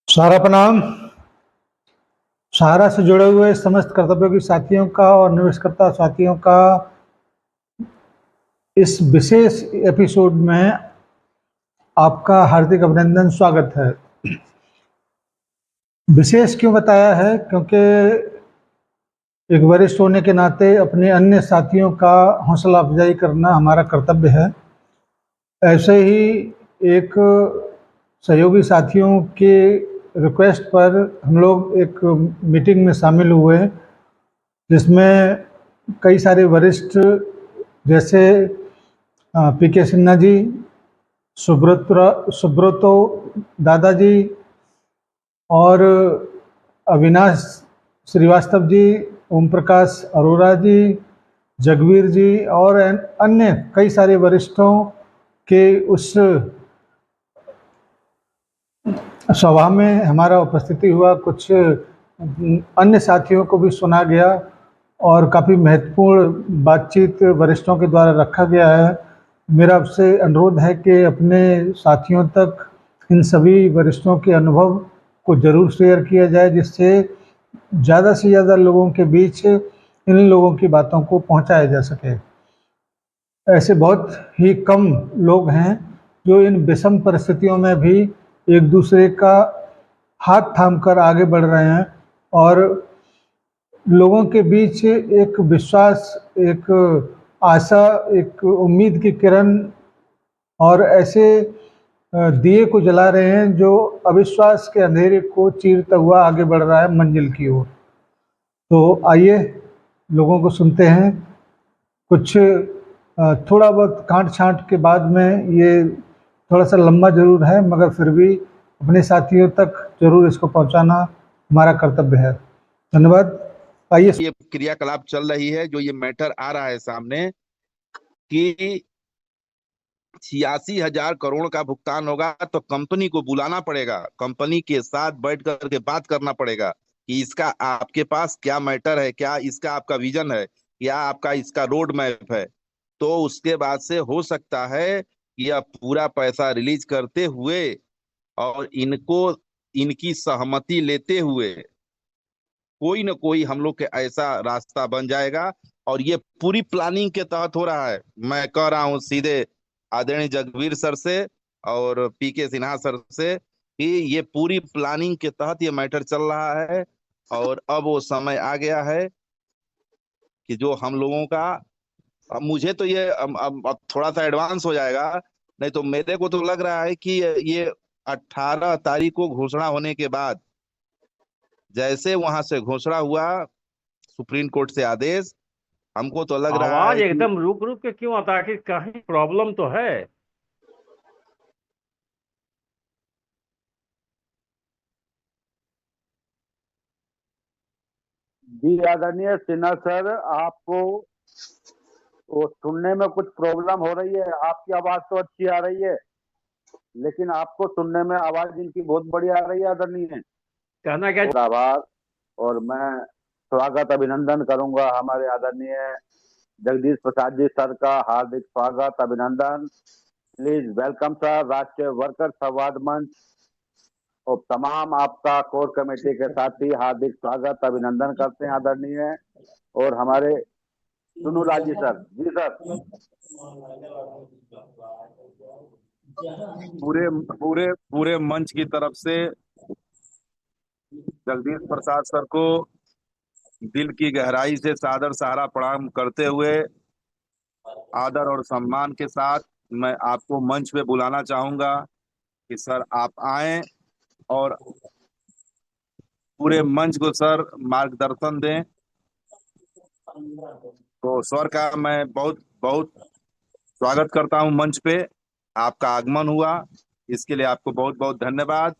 सारा प्रणाम। सहारा से जुड़े हुए समस्त कर्तव्योगी साथियों का और निवेशकर्ता साथियों का इस विशेष एपिसोड में आपका हार्दिक अभिनंदन, स्वागत है। विशेष क्यों बताया है? क्योंकि एक वरिष्ठ होने के नाते अपने अन्य साथियों का हौसला अफजाई करना हमारा कर्तव्य है। ऐसे ही एक सहयोगी साथियों के रिक्वेस्ट पर हम लोग एक मीटिंग में शामिल हुए, जिसमें कई सारे वरिष्ठ जैसे पीके सिन्हा जी, सुब्रतो दादाजी और अविनाश श्रीवास्तव जी, ओम प्रकाश अरोरा जी, जगवीर जी और अन्य कई सारे वरिष्ठों के उस सभा में हमारा उपस्थिति हुआ। कुछ अन्य साथियों को भी सुना गया और काफ़ी महत्वपूर्ण बातचीत वरिष्ठों के द्वारा रखा गया है। मेरा आपसे अनुरोध है कि अपने साथियों तक इन सभी वरिष्ठों के अनुभव को जरूर शेयर किया जाए, जिससे ज़्यादा से ज़्यादा लोगों के बीच इन लोगों की बातों को पहुंचाया जा सके। ऐसे बहुत ही कम लोग हैं जो इन विषम परिस्थितियों में भी एक दूसरे का हाथ थामकर आगे बढ़ रहे हैं और लोगों के बीच एक विश्वास, एक आशा, एक उम्मीद की किरण और ऐसे दिए को जला रहे हैं जो अविश्वास के अंधेरे को चीरता हुआ आगे बढ़ रहा है मंजिल की ओर। तो आइए लोगों को सुनते हैं। कुछ थोड़ा बहुत काट छांट के बाद में ये थोड़ा सा लंबा जरूर है, मगर फिर भी अपने साथियों तक जरूर इसको पहुंचाना हमारा कर्तव्य है। धन्यवाद। आइए। ये क्रियाकलाप चल रही है, जो ये मैटर आ रहा है सामने कि 86,000 करोड़ का भुगतान होगा, तो कंपनी को बुलाना पड़ेगा, कंपनी के साथ बैठ करके बात करना पड़ेगा कि इसका आपके पास क्या मैटर है, क्या इसका आपका विजन है, क्या आपका इसका रोड मैप है। तो उसके बाद से हो सकता है कि यह पूरा पैसा रिलीज करते हुए और इनको इनकी सहमति लेते हुए कोई न कोई हम लोग के ऐसा रास्ता बन जाएगा। और ये पूरी प्लानिंग के तहत हो रहा है। मैं कह रहा हूँ सीधे आदरणीय जगवीर सर से और पीके सिन्हा सर से कि ये पूरी प्लानिंग के तहत ये मैटर चल रहा है। और अब वो समय आ गया है कि जो हम लोगों का, अब मुझे तो ये अब थोड़ा सा एडवांस हो जाएगा, नहीं तो मेरे को तो लग रहा है कि ये 18 तारीख को घोषणा होने के बाद, जैसे वहां से घोषणा हुआ सुप्रीम कोर्ट से आदेश, हमको तो लग रहा आवाज है कि एकदम रुक रुक के क्यों आता है? कि कहीं प्रॉब्लम तो है? जी आदरणीय सिन्हा सर, आपको वो सुनने में कुछ प्रॉब्लम हो रही है। आपकी आवाज तो अच्छी आ रही है, लेकिन आपको सुनने में आवाज इनकी बहुत बढ़िया आ रही है आदरणीय। कहना क्या? और आभार। और मैं स्वागत अभिनंदन करूंगा हमारे आदरणीय जगदीश प्रसाद जी सर का। हार्दिक स्वागत अभिनंदन। Please welcome sir. राष्ट्रीय वर्कर संवाद मंच और तमाम आपका कोर कमेटी के साथी हार्दिक स्वागत अभिनंदन करते हैं आदरणीय। और हमारे सुनू लाल जी सर। जी सर। पूरे पूरे पूरे मंच की तरफ से जगदीश प्रसाद सर को दिल की गहराई से सादर सहारा प्रणाम करते हुए आदर और सम्मान के साथ मैं आपको मंच पे बुलाना चाहूंगा कि सर आप आएं और पूरे मंच को सर मार्गदर्शन दें। तो सर का मैं बहुत बहुत स्वागत करता हूं मंच पे। आपका आगमन हुआ, इसके लिए आपको बहुत बहुत धन्यवाद।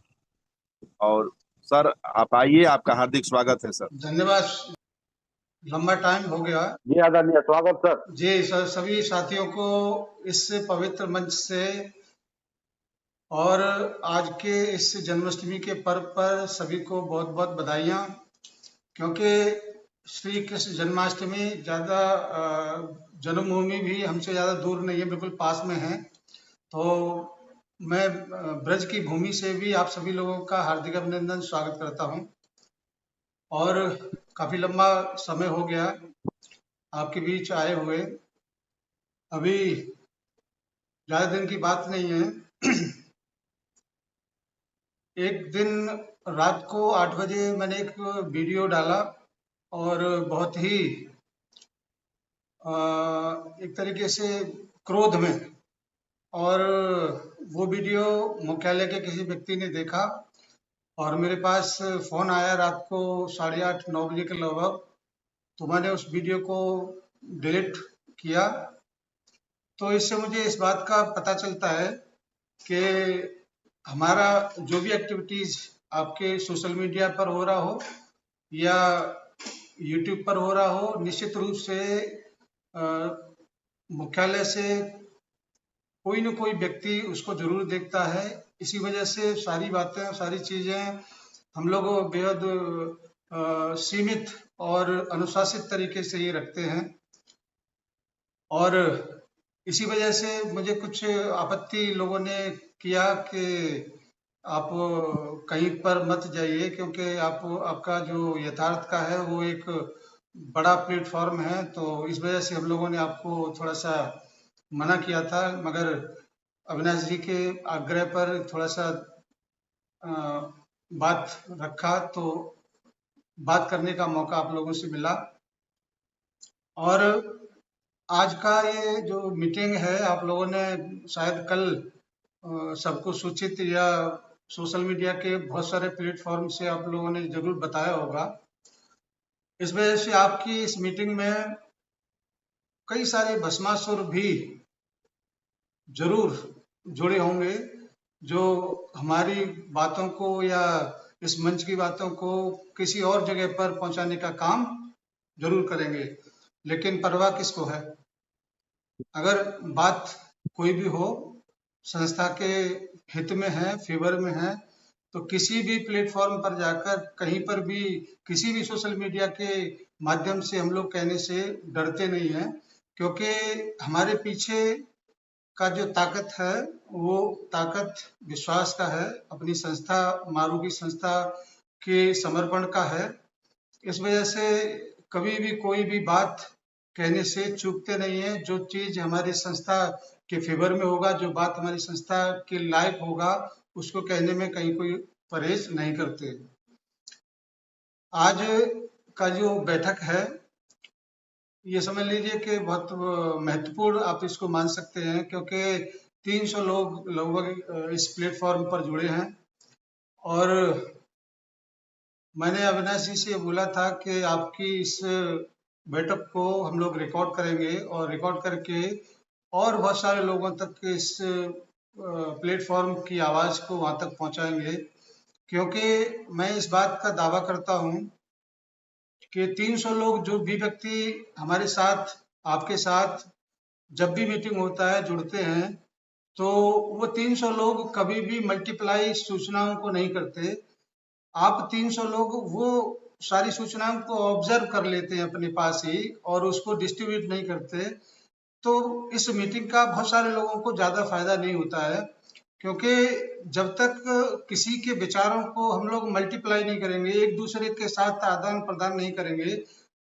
और सर आप आइए, आपका हार्दिक स्वागत है सर। धन्यवाद। लंबा टाइम हो गया। जी आदरणीय, स्वागत सर। जी सर, सभी साथियों को इस पवित्र मंच से और आज के इस जन्माष्टमी के पर्व पर सभी को बहुत बहुत बधाइयाँ। क्योंकि श्री कृष्ण जन्माष्टमी ज़्यादा जन्मभूमि भी हमसे ज़्यादा दूर नहीं है, बिल्कुल पास में है। तो मैं ब्रज की भूमि से भी आप सभी लोगों का हार्दिक अभिनंदन स्वागत करता हूं। और काफ़ी लंबा समय हो गया आपके बीच आए हुए। अभी ज़्यादा दिन की बात नहीं है। एक दिन रात को 8 बजे मैंने एक वीडियो डाला और बहुत ही एक तरीके से क्रोध में, और वो वीडियो मुख्यालय के किसी व्यक्ति ने देखा और मेरे पास फ़ोन आया रात को 8:30-9 बजे के लगभग। तो मैंने उस वीडियो को डिलीट किया। तो इससे मुझे इस बात का पता चलता है कि हमारा जो भी एक्टिविटीज़ आपके सोशल मीडिया पर हो रहा हो या यूट्यूब पर हो रहा हो, निश्चित रूप से मुख्यालय से कोई न कोई व्यक्ति उसको जरूर देखता है। इसी वजह से सारी बातें, सारी चीज़ें हम लोग बेहद सीमित और अनुशासित तरीके से ये रखते हैं। और इसी वजह से मुझे कुछ आपत्ति लोगों ने किया कि आप कहीं पर मत जाइए, क्योंकि आपका जो यथार्थ का है वो एक बड़ा प्लेटफॉर्म है। तो इस वजह से हम लोगों ने आपको थोड़ा सा मना किया था, मगर अविनाश जी के आग्रह पर थोड़ा सा बात रखा, तो बात करने का मौका आप लोगों से मिला। और आज का ये जो मीटिंग है, आप लोगों ने शायद कल सबको सूचित या सोशल मीडिया के बहुत सारे प्लेटफॉर्म से आप लोगों ने जरूर बताया होगा। इस वजह से आपकी इस मीटिंग में कई सारे भस्मासुर भी जरूर जुड़े होंगे, जो हमारी बातों को या इस मंच की बातों को किसी और जगह पर पहुंचाने का काम जरूर करेंगे। लेकिन परवाह किसको है? अगर बात कोई भी हो, संस्था के हित में है, फेवर में है, तो किसी भी प्लेटफॉर्म पर जाकर कहीं पर भी किसी भी सोशल मीडिया के माध्यम से हम लोग कहने से डरते नहीं हैं, क्योंकि हमारे पीछे का जो ताकत है वो ताकत विश्वास का है, अपनी संस्था मारूगी संस्था के समर्पण का है। इस वजह से कभी भी कोई भी बात कहने से चूकते नहीं है। जो चीज हमारी संस्था के फेवर में होगा, जो बात हमारी संस्था के लायक होगा, उसको कहने में कहीं कोई परहेज नहीं करते। आज का जो बैठक है, ये समझ लीजिए कि बहुत महत्वपूर्ण आप इसको मान सकते हैं, क्योंकि 300 लोग लगभग इस प्लेटफॉर्म पर जुड़े हैं। और मैंने अविनाश जी से बोला था कि आपकी इस बैठक को हम लोग रिकॉर्ड करेंगे और रिकॉर्ड करके और बहुत सारे लोगों तक इस प्लेटफॉर्म की आवाज़ को वहाँ तक पहुँचाएंगे, क्योंकि मैं इस बात का दावा करता हूँ कि 300 लोग, जो भी व्यक्ति हमारे साथ, आपके साथ जब भी मीटिंग होता है जुड़ते हैं, तो वो 300 लोग कभी भी मल्टीप्लाई सूचनाओं को नहीं करते। आप 300 लोग वो सारी सूचनाओं को ऑब्जर्व कर लेते हैं अपने पास ही और उसको डिस्ट्रीब्यूट नहीं करते। तो इस मीटिंग का बहुत सारे लोगों को ज़्यादा फायदा नहीं होता है, क्योंकि जब तक किसी के विचारों को हम लोग मल्टीप्लाई नहीं करेंगे, एक दूसरे के साथ आदान प्रदान नहीं करेंगे,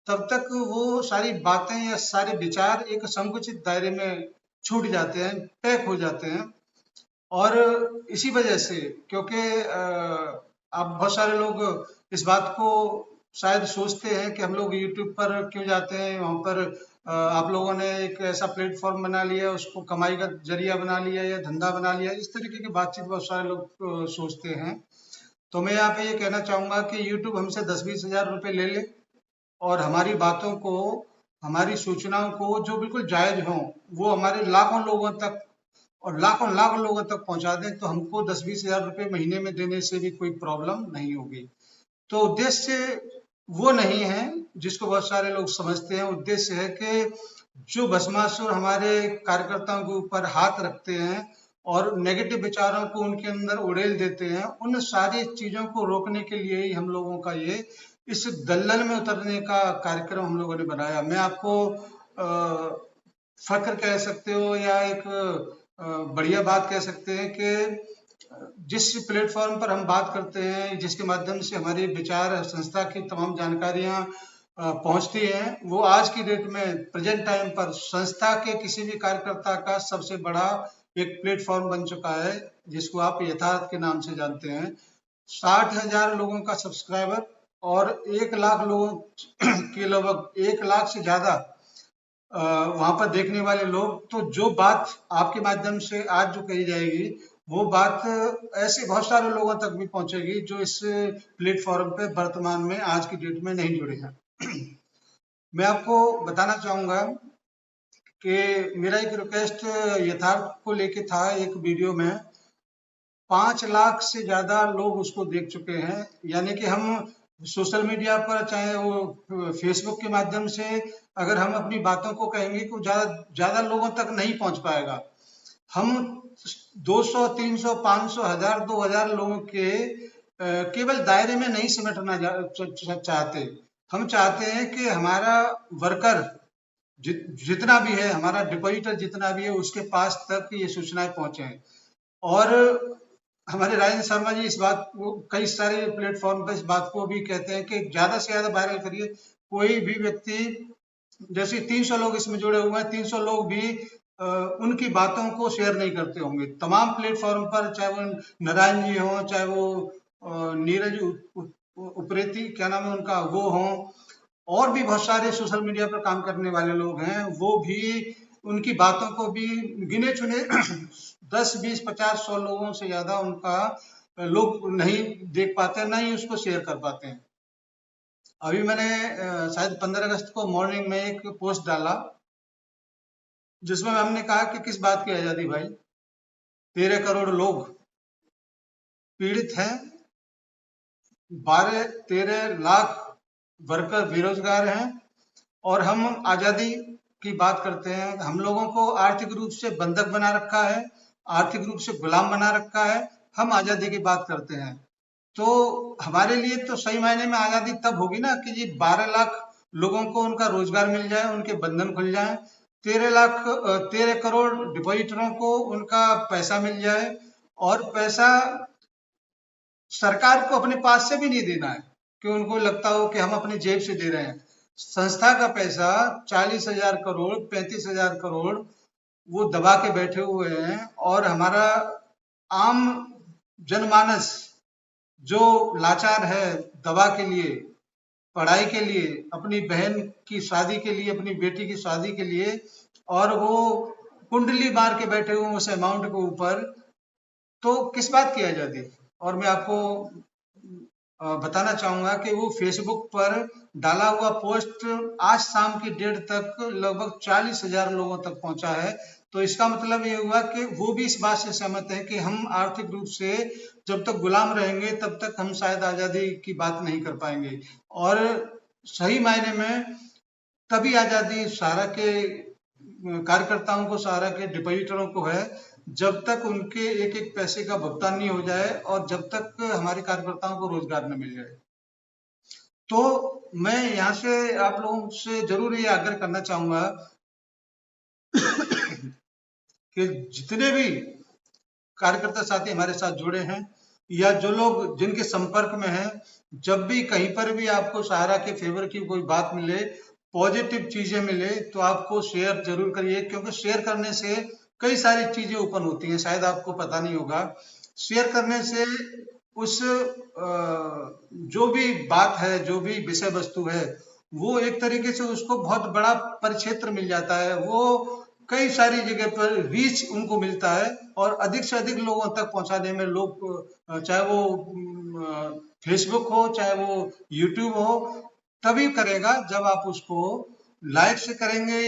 तब तक वो सारी बातें या सारे विचार एक संकुचित दायरे में छूट जाते हैं, पैक हो जाते हैं। और इसी वजह से, क्योंकि आप बहुत सारे लोग इस बात को शायद सोचते हैं कि हम लोग यूट्यूब पर क्यों जाते हैं, वहाँ पर आप लोगों ने एक ऐसा प्लेटफॉर्म बना लिया, उसको कमाई का जरिया बना लिया या धंधा बना लिया, इस तरीके की बातचीत बहुत सारे लोग सोचते हैं। तो मैं यहाँ पे ये कहना चाहूँगा कि यूट्यूब हमसे 10-20 हज़ार रुपये ले ले और हमारी बातों को, हमारी सूचनाओं को जो बिल्कुल जायज हों, वो हमारे लाखों लोगों तक और लाखों लाखों लोगों तक पहुंचा दें, तो हमको 10-20 हज़ार रुपये महीने में देने से भी कोई प्रॉब्लम नहीं होगी। तो उद्देश्य वो नहीं है जिसको बहुत सारे लोग समझते हैं। उद्देश्य है कि जो भस्मासुर हमारे कार्यकर्ताओं के ऊपर हाथ रखते हैं और नेगेटिव विचारों को उनके अंदर उड़ेल देते हैं, उन सारी चीजों को रोकने के लिए ही हम लोगों का ये इस दलदल में उतरने का कार्यक्रम हम लोगों ने बनाया। मैं आपको फक्र कह सकते हो या एक बढ़िया बात कह सकते हैं कि जिस प्लेटफॉर्म पर हम बात करते हैं, जिसके माध्यम से हमारे विचार संस्था की तमाम जानकारियां पहुंचती हैं, वो आज की डेट में प्रेजेंट टाइम पर संस्था के किसी भी कार्यकर्ता का सबसे बड़ा एक प्लेटफॉर्म बन चुका है, जिसको आप यथार्थ के नाम से जानते हैं। 60,000 लोगों का सब्सक्राइबर और 1 लाख लोगों के लगभग 1 लाख से ज्यादा वहां पर देखने वाले लोग। तो जो बात आपके माध्यम से आज जो कही जाएगी, वो बात ऐसे बहुत सारे लोगों तक भी पहुंचेगी जो इस प्लेटफॉर्म पे वर्तमान में आज की डेट में नहीं जुड़े हैं। मैं आपको बताना चाहूंगा कि मेरा एक रिक्वेस्ट यथार्थ को लेके था। एक वीडियो में 5 लाख से ज्यादा लोग उसको देख चुके हैं। यानी कि हम सोशल मीडिया पर, चाहे वो फेसबुक के माध्यम से, अगर हम अपनी बातों को कहेंगे तो ज्यादा लोगों तक नहीं पहुंच पाएगा। हम 200, 300, 500, 1000, 2000 लोगों के केवल दायरे में नहीं सिमटना चाहते। हम चाहते हैं कि हमारा वर्कर जितना भी है, हमारा डिपॉजिटर जितना भी है, उसके पास तक ये सूचनाएं पहुंचे। और हमारे राजेंद्र शर्मा जी इस बात को कई सारे प्लेटफॉर्म पर इस बात को भी कहते हैं कि ज्यादा से ज्यादा वायरल करिए। कोई भी व्यक्ति, जैसे 300 लोग इसमें जुड़े हुए हैं, 300 लोग भी उनकी बातों को शेयर नहीं करते होंगे। तमाम प्लेटफॉर्म पर, चाहे वो नारायण जी हों, चाहे वो नीरज उप्रेती, क्या नाम है उनका, वो हों, और भी बहुत सारे सोशल मीडिया पर काम करने वाले लोग हैं, वो भी उनकी बातों को भी गिने चुने 10, 20, 50, 100 लोगों से ज्यादा उनका लोग नहीं देख पाते, ना ही उसको शेयर कर पाते हैं। अभी मैंने शायद 15 अगस्त को मॉर्निंग में एक पोस्ट डाला, जिसमें हमने कहा कि किस बात की आजादी भाई, 13 करोड़ लोग पीड़ित हैं, 13 लाख वर्कर बेरोजगार हैं, और हम आजादी की बात करते हैं। हम लोगों को आर्थिक रूप से बंधक बना रखा है, आर्थिक रूप से गुलाम बना रखा है। हम आजादी की बात करते हैं, तो हमारे लिए तो सही मायने में आजादी तब होगी ना कि जी 12 लाख लोगों को उनका रोजगार मिल जाए, उनके बंधन खुल जाए, 13 करोड़ डिपॉजिटरों को उनका पैसा मिल जाए, और पैसा सरकार को अपने पास से भी नहीं देना है कि उनको लगता हो कि हम अपनी जेब से दे रहे हैं। संस्था का पैसा 40,000 करोड़, 35,000 करोड़ वो दबा के बैठे हुए हैं, और हमारा आम जनमानस जो लाचार है दवा के लिए, पढ़ाई के लिए, अपनी बहन की शादी के लिए, अपनी बेटी की शादी के लिए, और वो कुंडली मार के बैठे हुए उस अमाउंट के ऊपर, तो किस बात की आजादी। और मैं आपको बताना चाहूंगा कि वो फेसबुक पर डाला हुआ पोस्ट आज शाम की 1:30 तक लगभग 40,000 लोगों तक पहुंचा है। तो इसका मतलब ये हुआ कि वो भी इस बात से सहमत है कि हम आर्थिक रूप से जब तक गुलाम रहेंगे तब तक हम शायद आजादी की बात नहीं कर पाएंगे। और सही मायने में तभी आजादी सहारा के कार्यकर्ताओं को, सहारा के डिपॉजिटरों को है, जब तक उनके एक एक पैसे का भुगतान नहीं हो जाए और जब तक हमारे कार्यकर्ताओं को रोजगार न मिल जाए। तो मैं यहाँ से आप लोगों से जरूर ये आग्रह करना चाहूंगा कि जितने भी कार्यकर्ता साथी हमारे साथ जुड़े हैं, या जो लोग जिनके संपर्क में हैं, जब भी कहीं पर भी आपको सहारा के फेवर की कोई बात मिले, पॉजिटिव चीजें मिले, तो आपको शेयर जरूर करिए, क्योंकि शेयर करने से कई सारी चीजें ओपन होती हैं, शायद आपको पता नहीं होगा। शेयर करने से उस जो भी बात है, जो भी विषय वस्तु है, वो एक तरीके से उसको बहुत बड़ा परिक्षेत्र मिल जाता है, वो कई सारी जगह पर रीच उनको मिलता है, और अधिक से अधिक लोगों तक पहुंचाने में लोग, चाहे वो फेसबुक हो, चाहे वो यूट्यूब हो, तभी करेगा जब आप उसको लाइक से करेंगे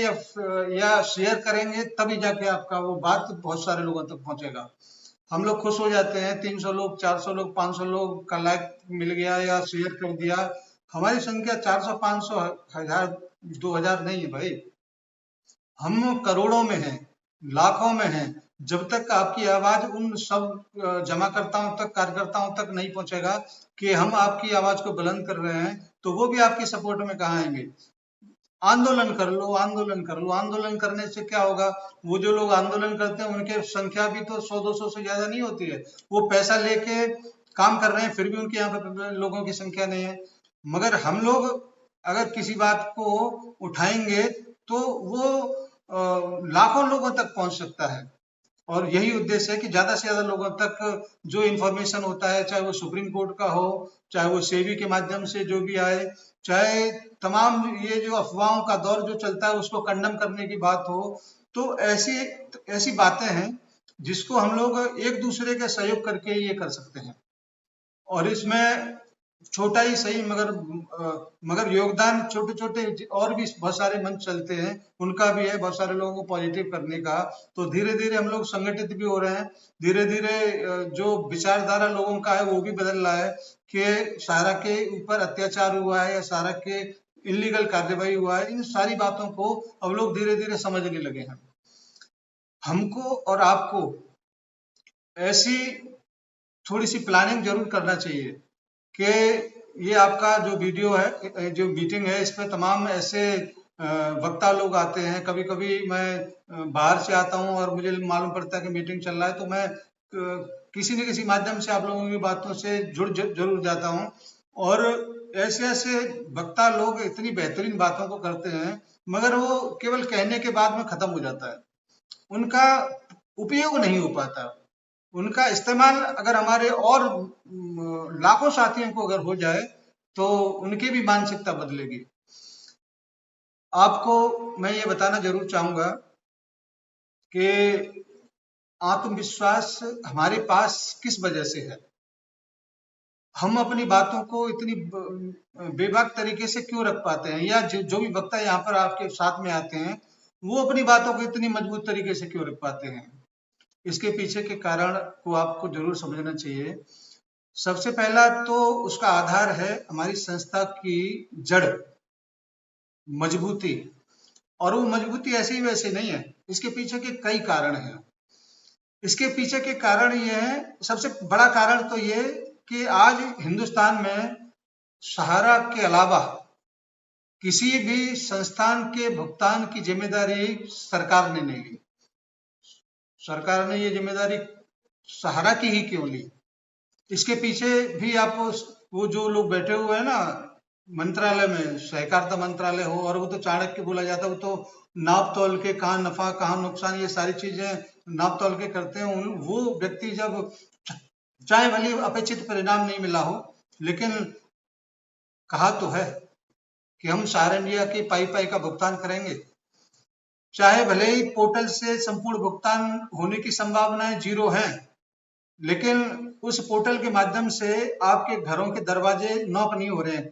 या शेयर करेंगे, तभी जाके आपका वो बात बहुत सारे लोगों तक पहुंचेगा। हम लोग खुश हो जाते हैं, 300 लोग, 400 लोग, 500 लोग का लाइक मिल गया या शेयर कर दिया। हमारी संख्या 400, 500, 1000, 2000 नहीं है भाई, हम करोड़ों में हैं, लाखों में हैं। जब तक आपकी आवाज उन सब जमाकर्ताओं तक, कार्यकर्ताओं तक नहीं पहुंचेगा कि हम आपकी आवाज को बुलंद कर रहे हैं, तो वो भी आपकी सपोर्ट में कहाँ आएंगे। आंदोलन कर लो, आंदोलन कर लो। आंदोलन करने से क्या होगा, वो जो लोग आंदोलन करते हैं उनके संख्या भी तो 100-200 से ज्यादा नहीं होती है। वो पैसा लेके काम कर रहे हैं, फिर भी उनके यहाँ पे लोगों की संख्या नहीं है। मगर हम लोग अगर किसी बात को उठाएंगे तो वो लाखों लोगों तक पहुंच सकता है। और यही उद्देश्य है कि ज्यादा से ज्यादा लोगों तक जो इंफॉर्मेशन होता है, चाहे वो सुप्रीम कोर्ट का हो, चाहे वो सेबी के माध्यम से जो भी आए, चाहे तमाम ये जो अफवाहों का दौर जो चलता है उसको कंडम करने की बात हो, तो ऐसी ऐसी बातें हैं जिसको हम लोग एक दूसरे के सहयोग करके ये कर सकते हैं। और इसमें छोटा ही सही मगर योगदान छोटे छोटे और भी बहुत सारे मंच चलते हैं, उनका भी है, बहुत सारे लोगों को पॉजिटिव करने का। तो धीरे धीरे हम लोग संगठित भी हो रहे हैं, धीरे धीरे जो विचारधारा लोगों का है वो भी बदल रहा है कि सारा के ऊपर अत्याचार हुआ है या सारा के इलीगल कार्यवाही हुआ है, इन सारी बातों को अब लोग धीरे धीरे समझने लगे हैं। हमको और आपको ऐसी थोड़ी सी प्लानिंग जरूर करना चाहिए कि ये आपका जो वीडियो है, जो मीटिंग है, इस पे तमाम ऐसे वक्ता लोग आते हैं। कभी कभी मैं बाहर से आता हूँ और मुझे मालूम पड़ता है कि मीटिंग चल रहा है, तो मैं किसी न किसी माध्यम से आप लोगों की बातों से जुड़ जरूर जाता हूँ। और ऐसे ऐसे वक्ता लोग इतनी बेहतरीन बातों को करते हैं, मगर वो केवल कहने के बाद में खत्म हो जाता है, उनका उपयोग नहीं हो पाता। उनका इस्तेमाल अगर हमारे और लाखों साथियों को अगर हो जाए तो उनकी भी मानसिकता बदलेगी। आपको मैं ये बताना जरूर चाहूंगा कि आत्मविश्वास हमारे पास किस वजह से है। हम अपनी बातों को इतनी बेबाक तरीके से क्यों रख पाते हैं, या जो भी वक्ता यहाँ पर आपके साथ में आते हैं वो अपनी बातों को इतनी मजबूत तरीके से क्यों रख पाते हैं। इसके पीछे के कारण को आपको जरूर समझना चाहिए। सबसे पहला तो उसका आधार है हमारी संस्था की जड़ मजबूती, और वो मजबूती ऐसे ही वैसे नहीं है, इसके पीछे के कई कारण हैं। इसके पीछे के कारण ये है, सबसे बड़ा कारण तो ये कि आज हिंदुस्तान में सहारा के अलावा किसी भी संस्थान के भुगतान की जिम्मेदारी सरकार ने नहीं ली। सरकार ने ये जिम्मेदारी सहारा की ही क्यों ली, इसके पीछे भी आप वो जो लोग बैठे हुए हैं ना मंत्रालय में, सहकारिता मंत्रालय हो, और वो तो चाणक्य बोला जाता है, वो तो नाप तोल के कहाँ नफा कहाँ नुकसान ये सारी चीजें नाप तोल के करते हैं। वो व्यक्ति जब चाहे भले अपेक्षित परिणाम नहीं मिला हो, लेकिन कहा तो है कि हम सारा इंडिया की पाई पाई का भुगतान करेंगे, चाहे भले ही पोर्टल से संपूर्ण भुगतान होने की संभावनाएं 0 हैं, लेकिन उस पोर्टल के माध्यम से आपके घरों के दरवाजे नॉक नहीं हो रहे हैं।